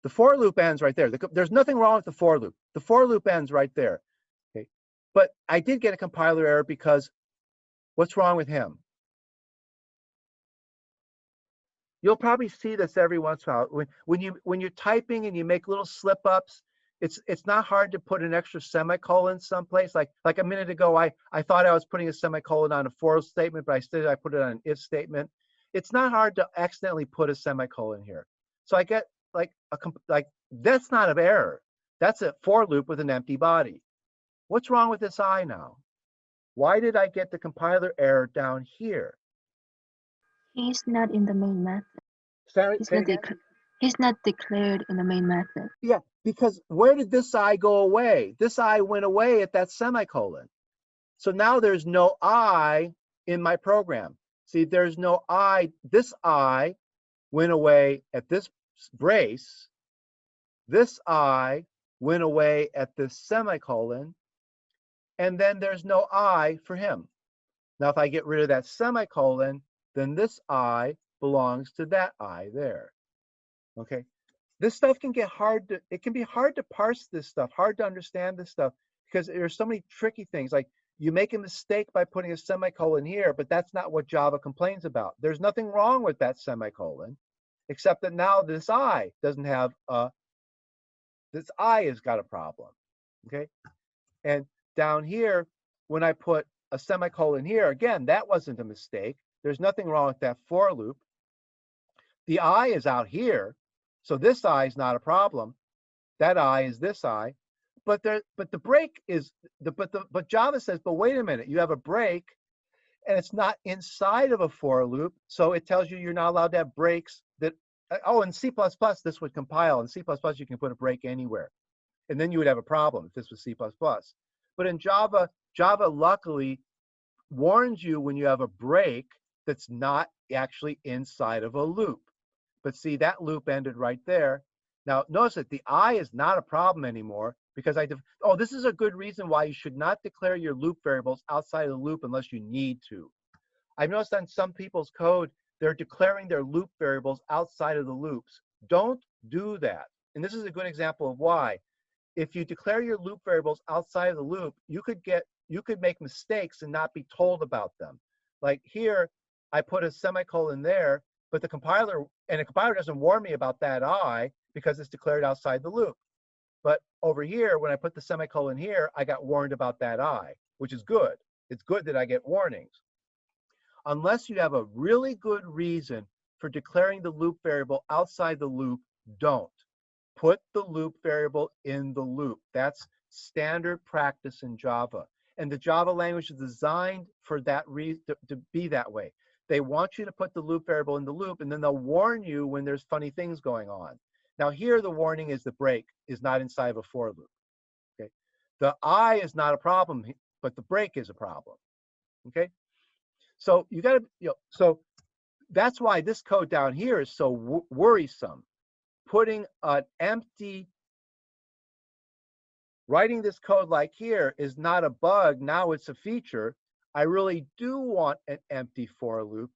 The for loop ends right there. There's nothing wrong with the for loop. The for loop ends right there. Okay. But I did get a compiler error because what's wrong with him? You'll probably see this every once in a while. When you're typing and you make little slip ups, it's not hard to put an extra semicolon someplace. Like a minute ago, I thought I was putting a semicolon on a for statement, but I put it on an if statement. It's not hard to accidentally put a semicolon here. So I get like that's not an error. That's a for loop with an empty body. What's wrong with this I now? Why did I get the compiler error down here? He's not in the main method. He's not declared in the main method. Yeah, because where did this I go away? This I went away at that semicolon. So now there's no I in my program. See, there's no I. This I went away at this brace. This I went away at this semicolon. And then there's no I for him. Now, if I get rid of that semicolon, then this I belongs to that I there. Okay. This stuff can get hard it can be hard to parse this stuff, hard to understand this stuff, because there's so many tricky things. Like, you make a mistake by putting a semicolon here, but that's not what Java complains about. There's nothing wrong with that semicolon, except that now this I doesn't have this I has got a problem. Okay. And down here, when I put a semicolon here, again, that wasn't a mistake. There's nothing wrong with that for loop. The I is out here, so this I is not a problem. That I is this I, but the break is but Java says, but wait a minute, you have a break, and it's not inside of a for loop, so it tells you you're not allowed to have breaks. That oh, in C++ this would compile. In C++ you can put a break anywhere, and then you would have a problem if this was C++. But in Java luckily warns you when you have a break that's not actually inside of a loop. But see, that loop ended right there. Now, notice that the I is not a problem anymore because this is a good reason why you should not declare your loop variables outside of the loop unless you need to. I've noticed on some people's code, they're declaring their loop variables outside of the loops. Don't do that. And this is a good example of why. If you declare your loop variables outside of the loop, you could make mistakes and not be told about them. Like here, I put a semicolon there, but the compiler doesn't warn me about that I because it's declared outside the loop. But over here, when I put the semicolon here, I got warned about that I, which is good. It's good that I get warnings. Unless you have a really good reason for declaring the loop variable outside the loop, don't. Put the loop variable in the loop. That's standard practice in Java. And the Java language is designed for that reason to be that way. They want you to put the loop variable in the loop, and then they'll warn you when there's funny things going on. Now here the warning is the break is not inside of a for loop. Okay, the I is not a problem, but the break is a problem. Okay, so you got to, so that's why this code down here is so worrisome. Putting an empty, writing this code like here is not a bug. Now it's a feature. I really do want an empty for loop,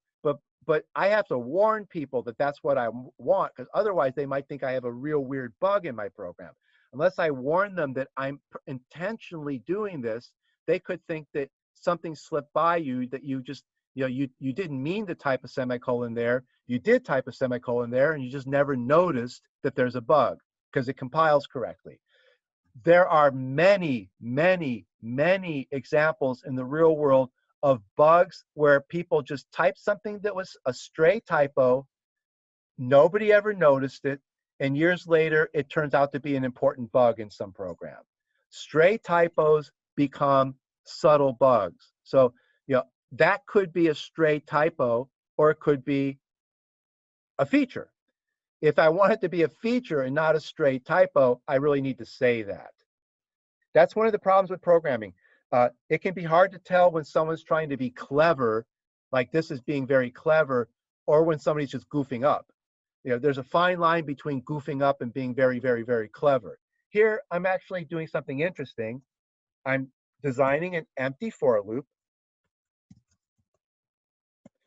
but I have to warn people that that's what I want, because otherwise they might think I have a real weird bug in my program. Unless I warn them that I'm intentionally doing this, they could think that something slipped by you, that you just, you didn't mean to type a semicolon there. You did type a semicolon there, and you just never noticed that there's a bug because it compiles correctly. There are many, many, many examples in the real world of bugs where people just typed something that was a stray typo, nobody ever noticed it, and years later it turns out to be an important bug in some program. Stray typos become subtle bugs. So, that could be a stray typo, or it could be a feature. If I want it to be a feature and not a stray typo, I really need to say that. That's one of the problems with programming. It can be hard to tell when someone's trying to be clever, like this is being very clever, or when somebody's just goofing up. There's a fine line between goofing up and being very, very, very clever. Here, I'm actually doing something interesting. I'm designing an empty for loop,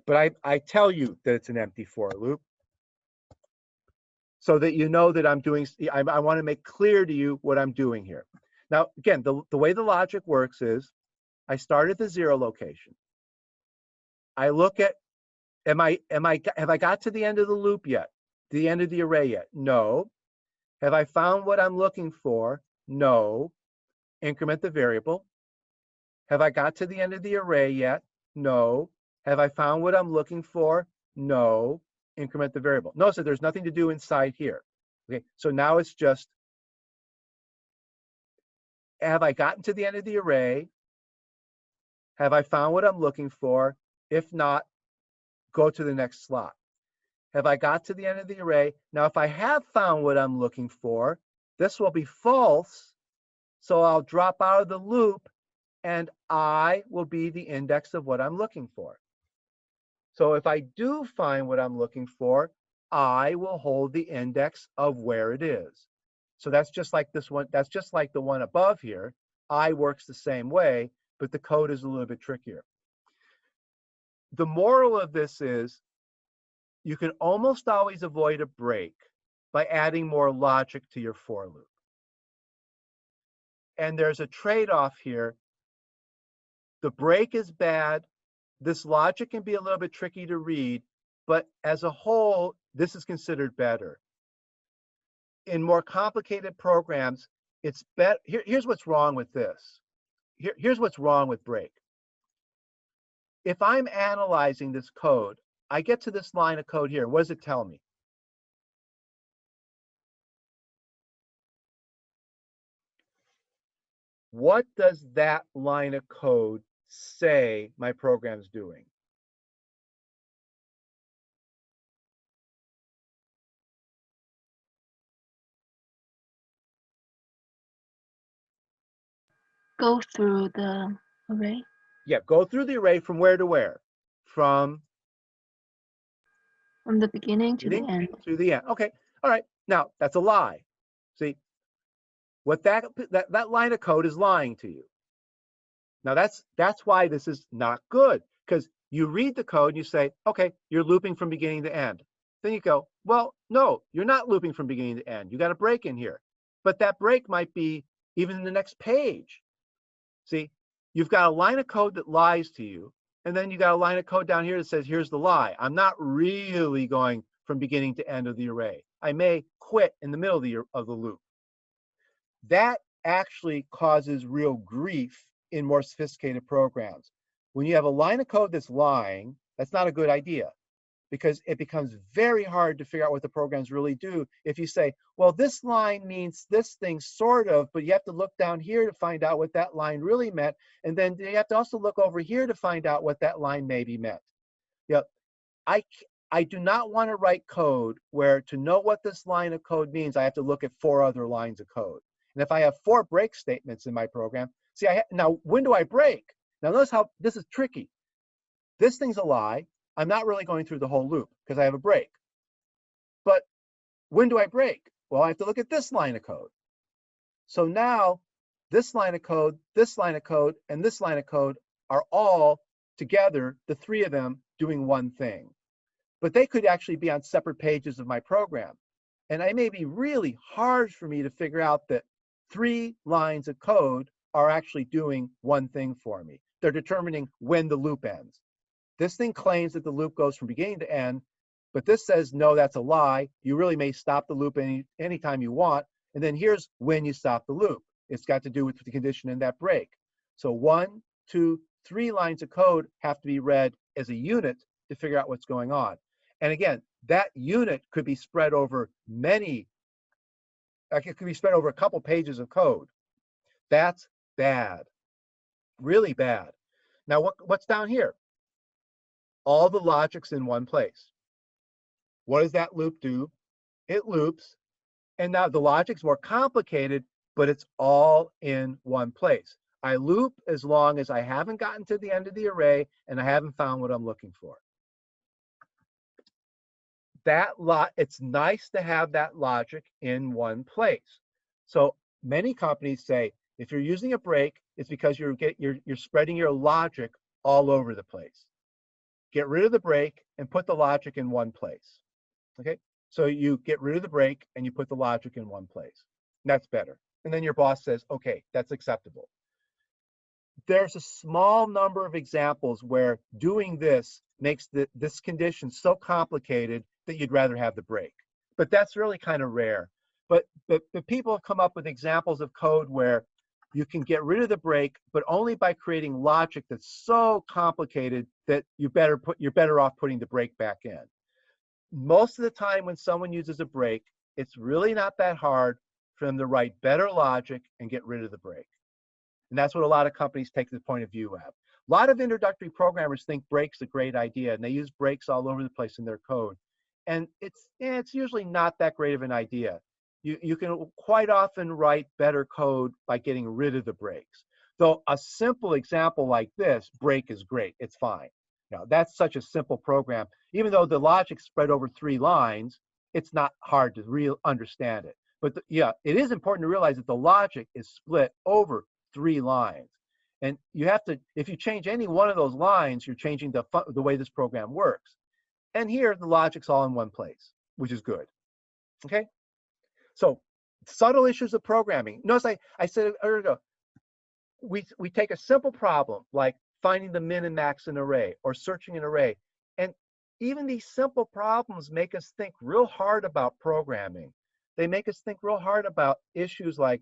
but I tell you that it's an empty for loop so that you know that I'm doing, I want to make clear to you what I'm doing here. Now, again, the way the logic works is I start at the 0 location. I look at, have I got to the end of the loop yet? The end of the array yet? No. Have I found what I'm looking for? No. Increment the variable. Have I got to the end of the array yet? No. Have I found what I'm looking for? No. Increment the variable. Notice that there's nothing to do inside here. Okay, so now it's just, have I gotten to the end of the array? Have I found what I'm looking for? If not, go to the next slot. Have I got to the end of the array? Now, if I have found what I'm looking for, this will be false. So I'll drop out of the loop, and I will be the index of what I'm looking for. So if I do find what I'm looking for, I will hold the index of where it is. So that's just like this one. That's just like the one above here. I works the same way, but the code is a little bit trickier. The moral of this is you can almost always avoid a break by adding more logic to your for loop. And there's a trade-off here. The break is bad. This logic can be a little bit tricky to read, but as a whole, this is considered better. In more complicated programs, it's better. Here's what's wrong with this. Here's what's wrong with break. If I'm analyzing this code, I get to this line of code here. What does it tell me? What does that line of code say my program's doing? Go through the array. Yeah, go through the array from where to where? From From the beginning to the end. to the end. Okay, all right. Now, that's a lie. See, what that line of code is lying to you. Now, that's why this is not good, because you read the code and you say, okay, you're looping from beginning to end. Then you go, well, no, you're not looping from beginning to end. You got a break in here. But that break might be even in the next page. See, you've got a line of code that lies to you, and then you got a line of code down here that says, here's the lie. I'm not really going from beginning to end of the array. I may quit in the middle of the loop. That actually causes real grief in more sophisticated programs. When you have a line of code that's lying, that's not a good idea, because it becomes very hard to figure out what the programs really do. If you say, well, this line means this thing sort of, but you have to look down here to find out what that line really meant. And then you have to also look over here to find out what that line maybe meant. Yeah, I do not want to write code where to know what this line of code means, I have to look at 4 other lines of code. And if I have 4 break statements in my program, see, now when do I break? Now notice how this is tricky. This thing's a lie. I'm not really going through the whole loop because I have a break. But when do I break? Well, I have to look at this line of code. So now this line of code, this line of code, and this line of code are all together, the 3 of them doing one thing. But they could actually be on separate pages of my program. And it may be really hard for me to figure out that 3 lines of code are actually doing one thing for me. They're determining when the loop ends. This thing claims that the loop goes from beginning to end, but this says, no, that's a lie. You really may stop the loop anytime you want. And then here's when you stop the loop. It's got to do with the condition in that break. So 1, 2, 3 lines of code have to be read as a unit to figure out what's going on. And again, that unit could be spread over it could be spread over a couple pages of code. That's bad, really bad. Now, what's down here? All the logic's in one place. What does that loop do? It loops, and now the logic's more complicated, but it's all in one place. I loop as long as I haven't gotten to the end of the array and I haven't found what I'm looking for. It's nice to have that logic in one place. So many companies say, if you're using a break, it's because you're spreading your logic all over the place. Get rid of the break and put the logic in one place. Okay, so you get rid of the break and you put the logic in one place. That's better. And then your boss says, okay, that's acceptable. There's a small number of examples where doing this makes this condition so complicated that you'd rather have the break. But that's really kind of rare. But people have come up with examples of code where you can get rid of the break, but only by creating logic that's so complicated that you're better off putting the break back in. Most of the time when someone uses a break, it's really not that hard for them to write better logic and get rid of the break. And that's what a lot of companies take the point of view of. A lot of introductory programmers think breaks a great idea, and they use breaks all over the place in their code. And it's usually not that great of an idea. You can quite often write better code by getting rid of the breaks. Though a simple example like this, break is great, it's fine. Now, that's such a simple program. Even though the logic's spread over 3 lines, it's not hard to understand it. But yeah, it is important to realize that the logic is split over 3 lines. And you have to, if you change any one of those lines, you're changing the way this program works. And here, the logic's all in one place, which is good. Okay? So, subtle issues of programming. Notice I said earlier ago, we take a simple problem like finding the min and max in an array or searching an array. And even these simple problems make us think real hard about programming. They make us think real hard about issues like,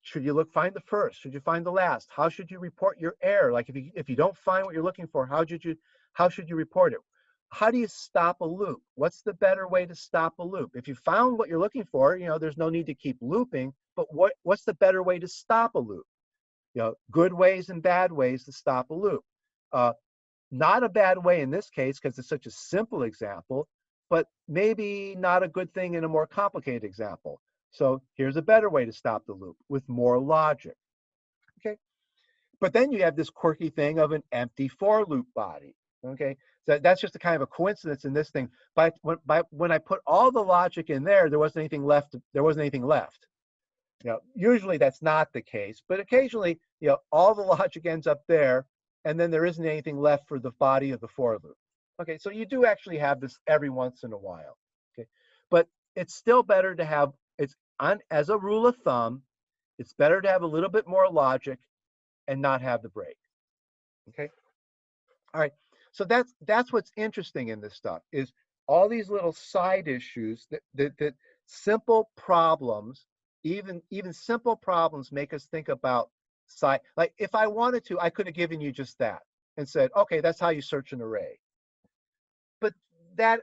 should you find the first? Should you find the last? How should you report your error? Like if you don't find what you're looking for, how should you report it? How do you stop a loop? What's the better way to stop a loop? If you found what you're looking for, there's no need to keep looping, but what's the better way to stop a loop? Good ways and bad ways to stop a loop. Not a bad way in this case because it's such a simple example, but maybe not a good thing in a more complicated example. So here's a better way to stop the loop with more logic. Okay, but then you have this quirky thing of an empty for loop body. Okay, so that's just a kind of a coincidence in this thing. But when I put all the logic in there, there wasn't anything left. Usually that's not the case, but occasionally, all the logic ends up there, and then there isn't anything left for the body of the for loop. Okay, so you do actually have this every once in a while. Okay, but it's still better to have as a rule of thumb, it's better to have a little bit more logic and not have the break. Okay, all right. So that's what's interesting in this stuff is all these little side issues that simple problems, even simple problems make us think about side. Like if I wanted to, I could have given you just that and said, okay, that's how you search an array. But that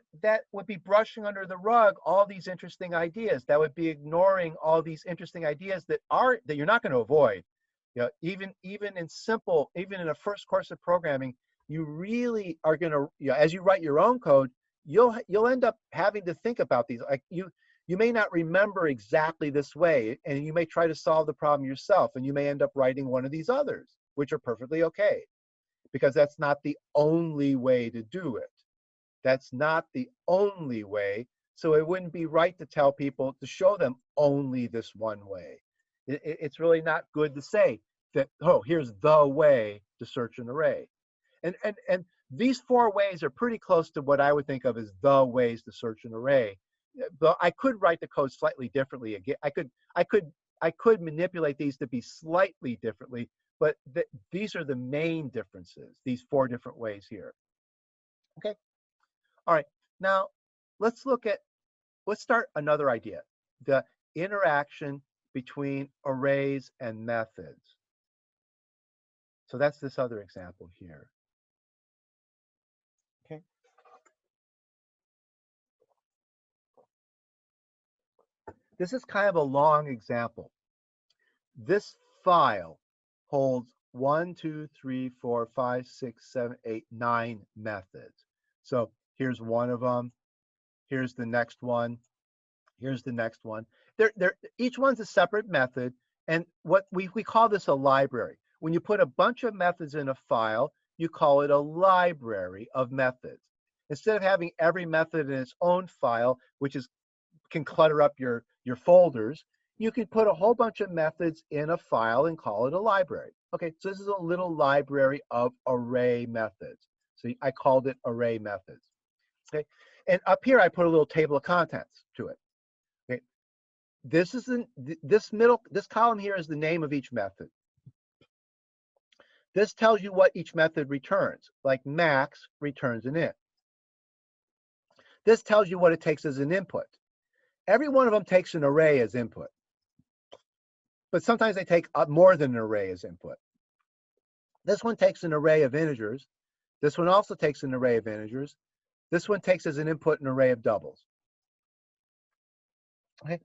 would be brushing under the rug all these interesting ideas. That would be ignoring all these interesting ideas that you're not going to avoid. Even in a first course of programming, you really are going to, as you write your own code, you'll end up having to think about these. Like you may not remember exactly this way, and you may try to solve the problem yourself, and you may end up writing one of these others, which are perfectly okay, because that's not the only way to do it. That's not the only way. So it wouldn't be right to tell people to show them only this one way. It's really not good to say that, oh, here's the way to search an array. And these 4 ways are pretty close to what I would think of as the ways to search an array. But I could write the code slightly differently. Again, I could manipulate these to be slightly differently, but these are the main differences, these 4 different ways here. Okay. All right. Now let's start another idea, the interaction between arrays and methods. So that's this other example here. Okay. This is kind of a long example. This file holds 1, 2, 3, 4, 5, 6, 7, 8, 9 methods. So here's one of them. Here's the next one. Here's the next one. Each one's a separate method, and what we call this a library. When you put a bunch of methods in a file, you call it a library of methods. Instead of having every method in its own file, which can clutter up your folders, you can put a whole bunch of methods in a file and call it a library. Okay, so this is a little library of array methods. So I called it array methods. Okay, and up here I put a little table of contents to it. Okay, this column here is the name of each method. This tells you what each method returns, like max returns an int. This tells you what it takes as an input. Every one of them takes an array as input, but sometimes they take more than an array as input. This one takes an array of integers. This one also takes an array of integers. This one takes as an input an array of doubles. Okay.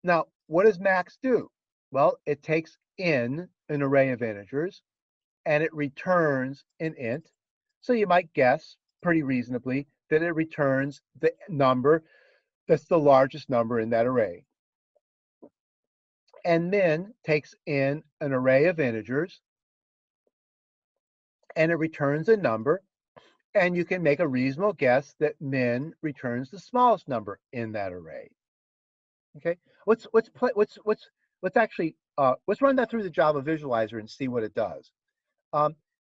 Now, what does max do? Well, it takes in an array of integers and it returns an int. So you might guess pretty reasonably that it returns the number that's the largest number in that array. And min takes in an array of integers and it returns a number, and you can make a reasonable guess that min returns the smallest number in that array. Okay, let's run that through the Java visualizer and see what it does.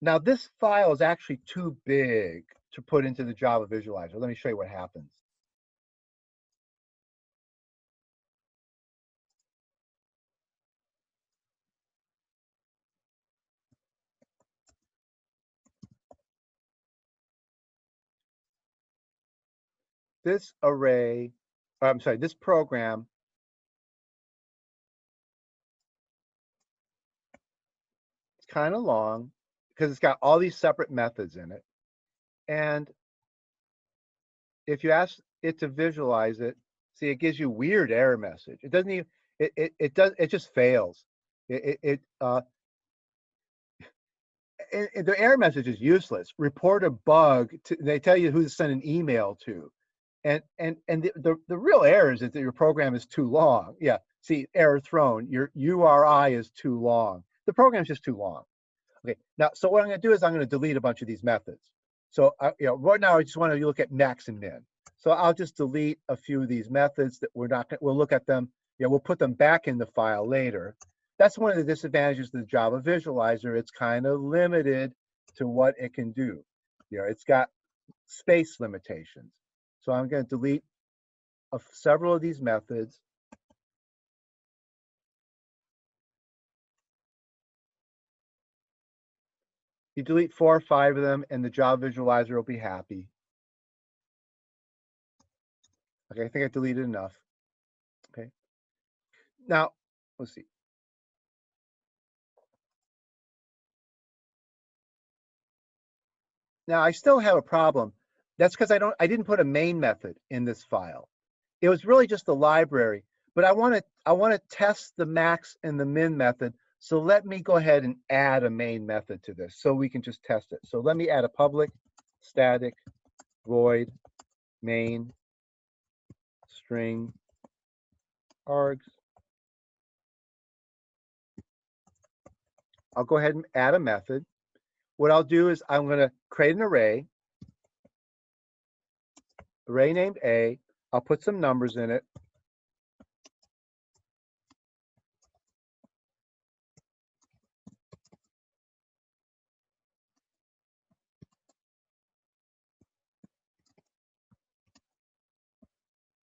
Now this file is actually too big to put into the Java visualizer. Let me show you what happens. This program is kind of long because it's got all these separate methods in it. And if you ask it to visualize it, see, it gives you weird error message. It doesn't even, it just fails. The error message is useless. Report a bug, they tell you who to send an email to. And the real error is that your program is too long. Yeah, see, error thrown, your URI is too long. The program's just too long. Okay, now, so what I'm gonna do is I'm gonna delete a bunch of these methods. So right now I just want to look at max and min. So I'll just delete a few of these methods that we'll look at them. We'll put them back in the file later. That's one of the disadvantages of the Java visualizer. It's kind of limited to what it can do. It's got space limitations. So I'm going to delete several of these methods. You delete 4 or 5 of them, and the Java visualizer will be happy. Okay, I think I deleted enough. Okay. Now, let's see. Now I still have a problem. That's because I didn't put a main method in this file. It was really just a library, but I want to test the max and the min method So let me go ahead and add a main method to this so we can just test it. So let me add a public static void main string args. I'll go ahead and add a method. What I'll do is I'm going to create an array named A. I'll put some numbers in it.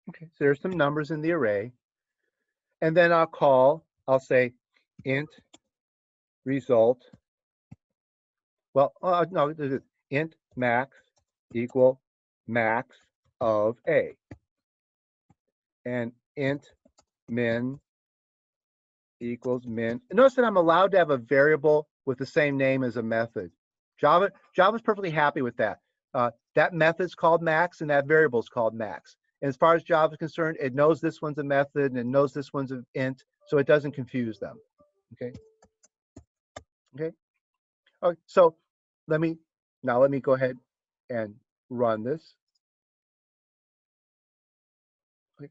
Okay, so there's some numbers in the array. And then I'll say int result. Well, no, int max equal max of A. And int min equals min. Notice that I'm allowed to have a variable with the same name as a method. Java's perfectly happy with that. That method's called max and that variable is called max. And as far as Java is concerned, it knows this one's a method and it knows this one's an int, so it doesn't confuse them. Okay. Okay. Okay. So let me go ahead and run this. Okay.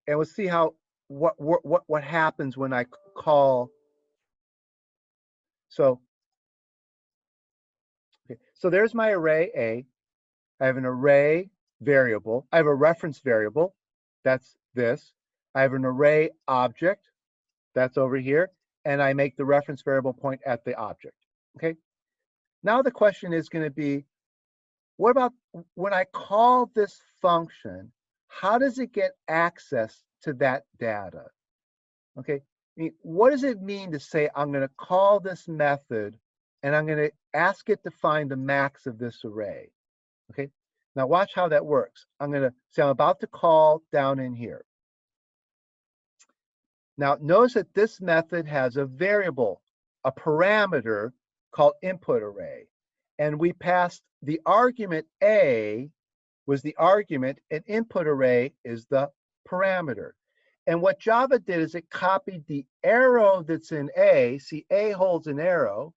And we'll see how what happens when I call. So okay. So there's my array A. I have an array variable. I have a reference variable. That's this. I have an array object. That's over here. And I make the reference variable point at the object. Okay. Now the question is going to be, what about when I call this function, how does it get access to that data? Okay. What does it mean to say I'm going to call this method and I'm going to ask it to find the max of this array? Okay. Now watch how that works. I'm going to say I'm about to call down in here. Now notice that this method has a variable, a parameter called input array. And we passed the argument A was the argument and input array is the parameter. And what Java did is it copied the arrow that's in A. See, A holds an arrow.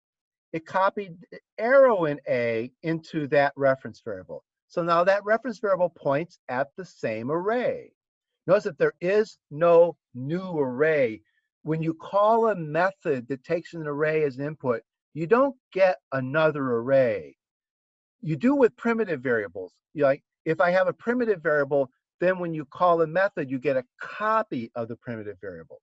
It copied the arrow in A into that reference variable. So now that reference variable points at the same array. Notice that there is no new array. When you call a method that takes an array as an input, you don't get another array. You do with primitive variables. Like if I have a primitive variable, then when you call a method, you get a copy of the primitive variable.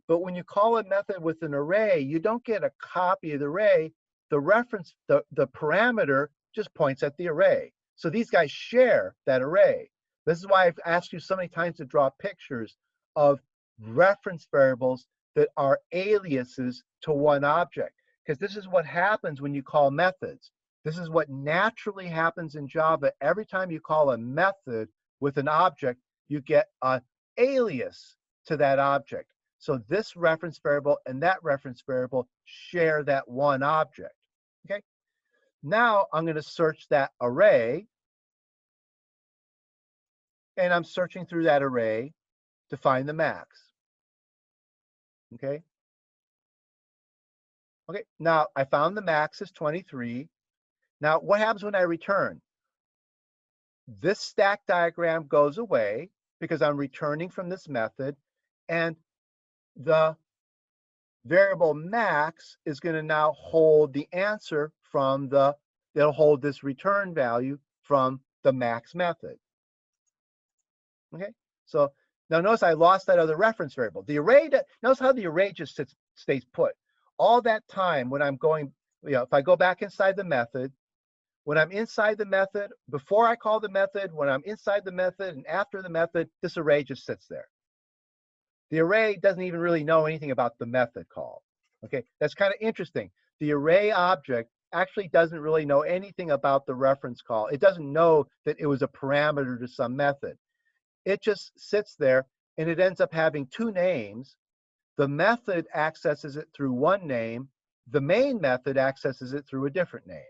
But when you call a method with an array, you don't get a copy of the array. The reference, the parameter just points at the array. So these guys share that array. This is why I've asked you so many times to draw pictures of reference variables that are aliases to one object, because this is what happens when you call methods. This is what naturally happens in Java. Every time you call a method with an object, you get an alias to that object. So this reference variable and that reference variable share that one object. Okay. Now I'm going to search that array. And I'm searching through that array to find the max. Okay. Okay. Now I found the max is 23. Now what happens when I return? This stack diagram goes away because I'm returning from this method, and the variable max is going to now hold the answer from they'll hold this return value from the max method. Okay, so now notice I lost that other reference variable. The array, notice how the array just stays put. All that time when I'm going, if I go back inside the method, when I'm inside the method, before I call the method, when I'm inside the method, and after the method, this array just sits there. The array doesn't even really know anything about the method call. Okay, that's kind of interesting. The array object actually doesn't really know anything about the reference call. It doesn't know that it was a parameter to some method. It just sits there, and it ends up having two names. The method accesses it through one name. The main method accesses it through a different name.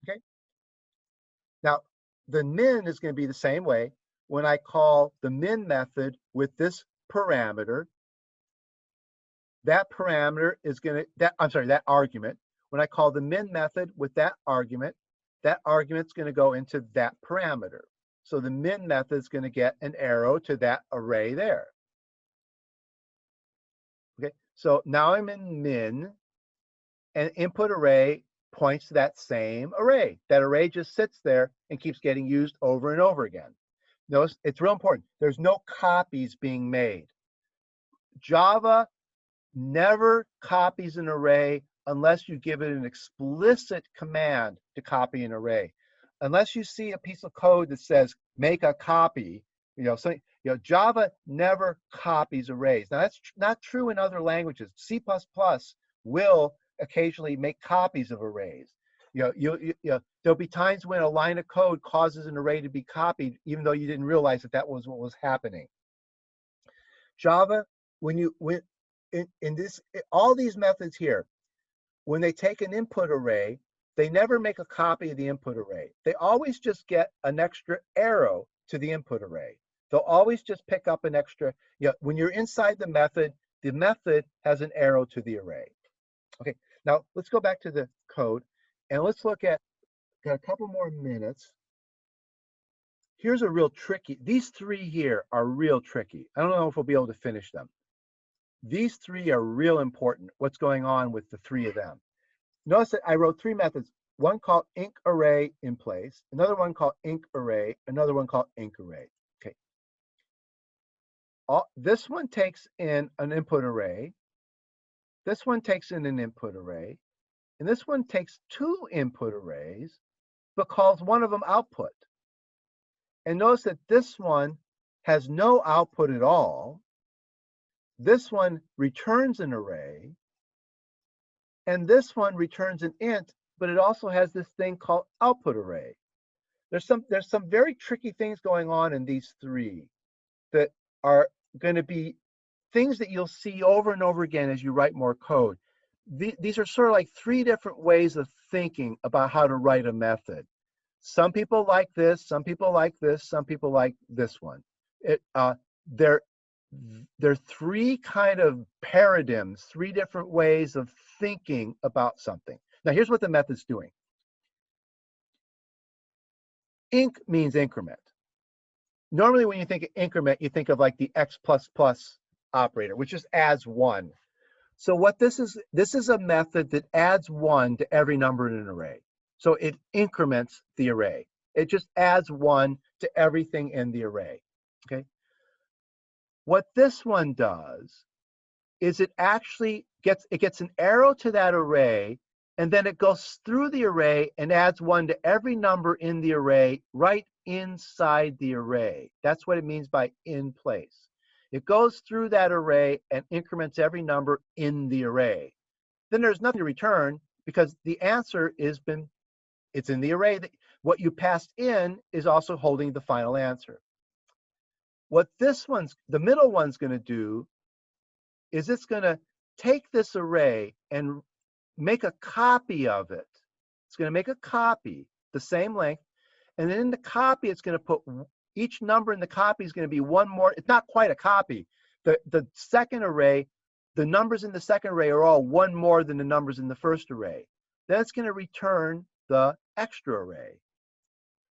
Okay. Now, the min is going to be the same way. When I call the min method with this parameter, that parameter is going to, that argument, when I call the min method with that argument's going to go into that parameter. So the min method is going to get an arrow to that array there. Okay, so now I'm in min, and input array points to that same array. That array just sits there and keeps getting used over and over again. Notice it's real important. There's no copies being made. Java never copies an array unless you give it an explicit command to copy an array. Unless you see a piece of code that says make a copy, Java never copies arrays. Now that's not true in other languages. C++ will occasionally make copies of arrays. There'll be times when a line of code causes an array to be copied, even though you didn't realize that that was what was happening. Java, all these methods here, when they take an input array, they never make a copy of the input array. They always just get an extra arrow to the input array. They'll always just pick up an extra, when you're inside the method has an arrow to the array. Okay, now let's go back to the code and let's look at, got a couple more minutes. Here's a real tricky, these three here are real tricky. I don't know if we'll be able to finish them. These three are real important, what's going on with the three of them. Notice that I wrote three methods, one called inc array in place, another one called inc array, another one called inc array. Okay. This one takes in an input array, this one takes in an input array, and this one takes two input arrays, but calls one of them output. And notice that this one has no output at all. This one returns an array, and this one returns an int, but it also has this thing called output array. There's some very tricky things going on in these three that are going to be things that you'll see over and over again as you write more code. These are sort of like three different ways of thinking about how to write a method. Some people like this, some people like this, some people like this one. They're three kind of paradigms, three different ways of thinking about something. Now here's what the method's doing. Inc means increment. Normally when you think of increment, you think of like the x++ operator, which just adds 1. So what this is a method that adds 1 to every number in an array. So it increments the array. It just adds 1 to everything in the array. Okay. What this one does is it actually gets an arrow to that array, and then it goes through the array and adds 1 to every number in the array right inside the array. That's what it means by in place. It goes through that array and increments every number in the array. Then there's nothing to return because the answer it's in the array. What you passed in is also holding the final answer. What the middle one's going to do is it's going to take this array and make a copy of it. It's going to make a copy, the same length, and then in the copy, it's going to put each number in the copy is going to be one more. It's not quite a copy. The second array, the numbers in the second array are all one more than the numbers in the first array. Then it's going to return the extra array.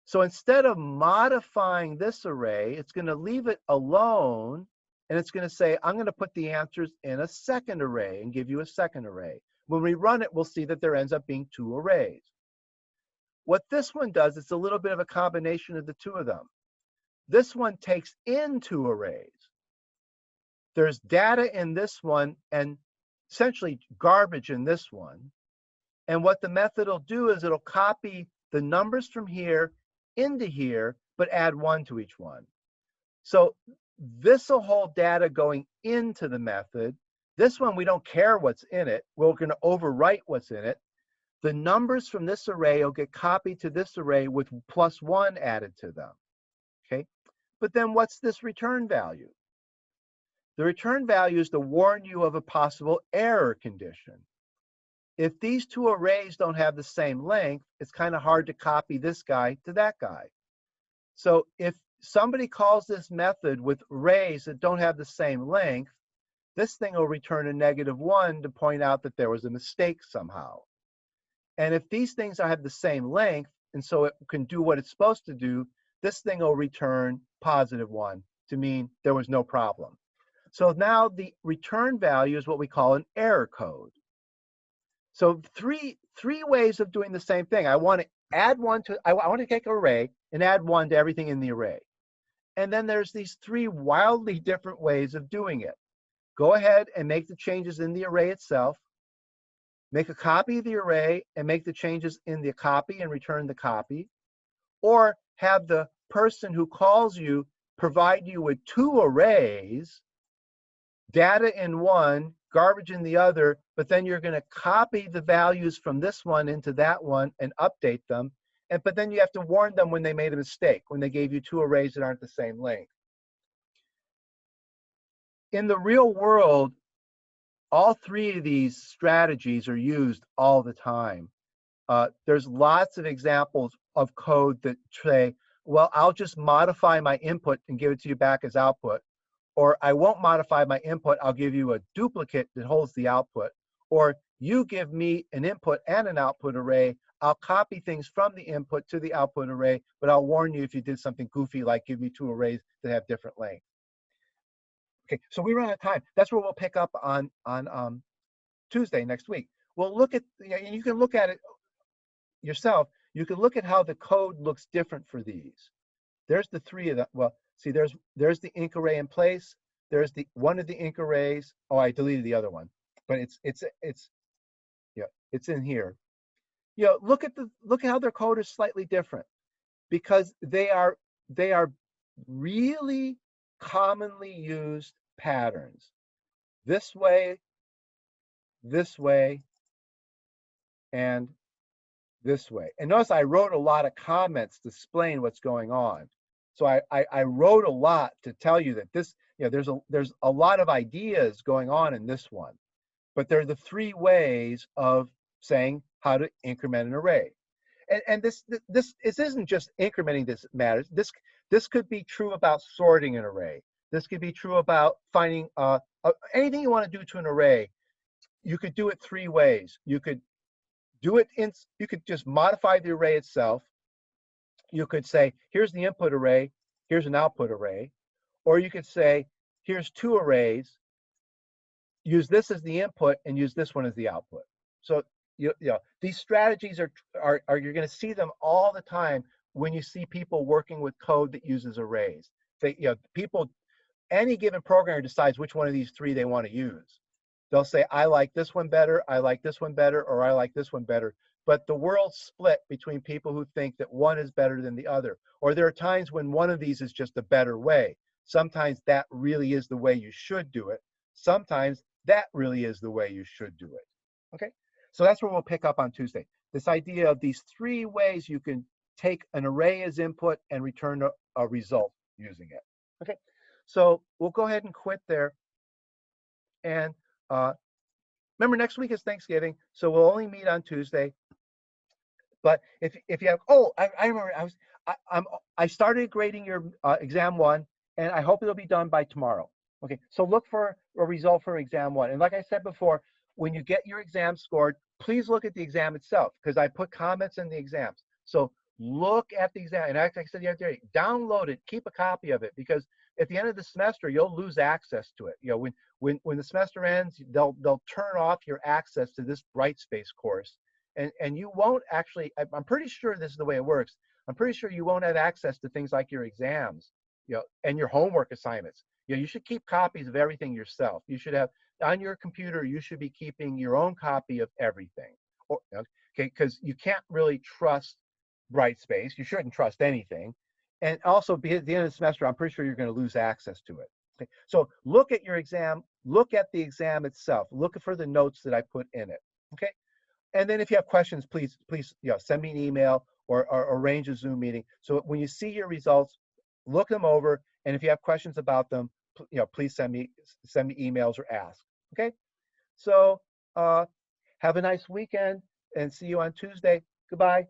So instead of modifying this array, it's going to leave it alone, and it's going to say, I'm going to put the answers in a second array and give you a second array. When we run it, we'll see that there ends up being 2 arrays. What this one does, it's a little bit of a combination of the two of them. This one takes in 2 arrays. There's data in this one and essentially garbage in this one. And what the method will do is it'll copy the numbers from here into here, but add 1 to each one. So this will hold data going into the method. This one, we don't care what's in it. We're going to overwrite what's in it. The numbers from this array will get copied to this array with +1 added to them. Okay, but then what's this return value? The return value is to warn you of a possible error condition. If these 2 arrays don't have the same length, it's kind of hard to copy this guy to that guy. So if somebody calls this method with arrays that don't have the same length, this thing will return a -1 to point out that there was a mistake somehow. And if these things have the same length, and so it can do what it's supposed to do, this thing will return +1 to mean there was no problem. So now the return value is what we call an error code. So three ways of doing the same thing. I want to add one to, I want to take an array and add 1 to everything in the array. And then there's these 3 wildly different ways of doing it. Go ahead and make the changes in the array itself. Make a copy of the array and make the changes in the copy and return the copy. Or have the person who calls you provide you with 2 arrays, data in one, garbage in the other, but then you're going to copy the values from this one into that one and update them. But then you have to warn them when they made a mistake, when they gave you 2 arrays that aren't the same length. In the real world, all 3 of these strategies are used all the time. There's lots of examples of code that say, well, I'll just modify my input and give it to you back as output. Or I won't modify my input, I'll give you a duplicate that holds the output. Or you give me an input and an output array, I'll copy things from the input to the output array, but I'll warn you if you did something goofy like give me 2 arrays that have different lengths. Okay, so we run out of time. That's where we'll pick up on Tuesday next week. We'll look at, and you can look at it yourself. You can look at how the code looks different for these. There's the 3 of them. Well, see, there's the inc array in place. There's the one of the inc arrays. Oh, I deleted the other one, but it's in here. Look at how their code is slightly different, because they are really commonly used patterns. This way, and this way. And notice I wrote a lot of comments to explain what's going on. So I wrote a lot to tell you that this, there's a lot of ideas going on in this one, but there are the 3 ways of saying how to increment an array. And this isn't just incrementing this matters. This could be true about sorting an array. This could be true about finding anything you want to do to an array. You could do it 3 ways. You could do it you could just modify the array itself. You could say, here's the input array, here's an output array. Or you could say, here's 2 arrays, use this as the input and use this one as the output. So these strategies are you're going to see them all the time when you see people working with code that uses arrays. Any given programmer decides which one of these 3 they want to use. They'll say, I like this one better, I like this one better, or I like this one better. But the world's split between people who think that one is better than the other. Or there are times when one of these is just a better way. Sometimes that really is the way you should do it. Sometimes that really is the way you should do it. Okay? So that's where we'll pick up on Tuesday. This idea of these 3 ways you can take an array as input and return a result using it. Okay? So we'll go ahead and quit there. And remember, next week is Thanksgiving, so we'll only meet on Tuesday. But if you have, I remember I started grading your exam 1, and I hope it'll be done by tomorrow. Okay, so look for a result for exam 1. And like I said before, when you get your exam scored, please look at the exam itself, because I put comments in the exams. So look at the exam, and like I said the other day, download it, keep a copy of it, because at the end of the semester you'll lose access to it. When the semester ends, they'll turn off your access to this Brightspace course, and you won't actually. I'm pretty sure this is the way it works. I'm pretty sure you won't have access to things like your exams, and your homework assignments. You should keep copies of everything yourself. You should have on your computer. You should be keeping your own copy of everything. Okay, because you can't really trust Brightspace. You shouldn't trust anything. And also, at the end of the semester, I'm pretty sure you're going to lose access to it. Okay, so look at your exam. Look at the exam itself. Look for the notes that I put in it. Okay, and then if you have questions, please send me an email or arrange a Zoom meeting. So when you see your results, look them over, and if you have questions about them, please send me emails or ask. Okay, so have a nice weekend and see you on Tuesday. Goodbye.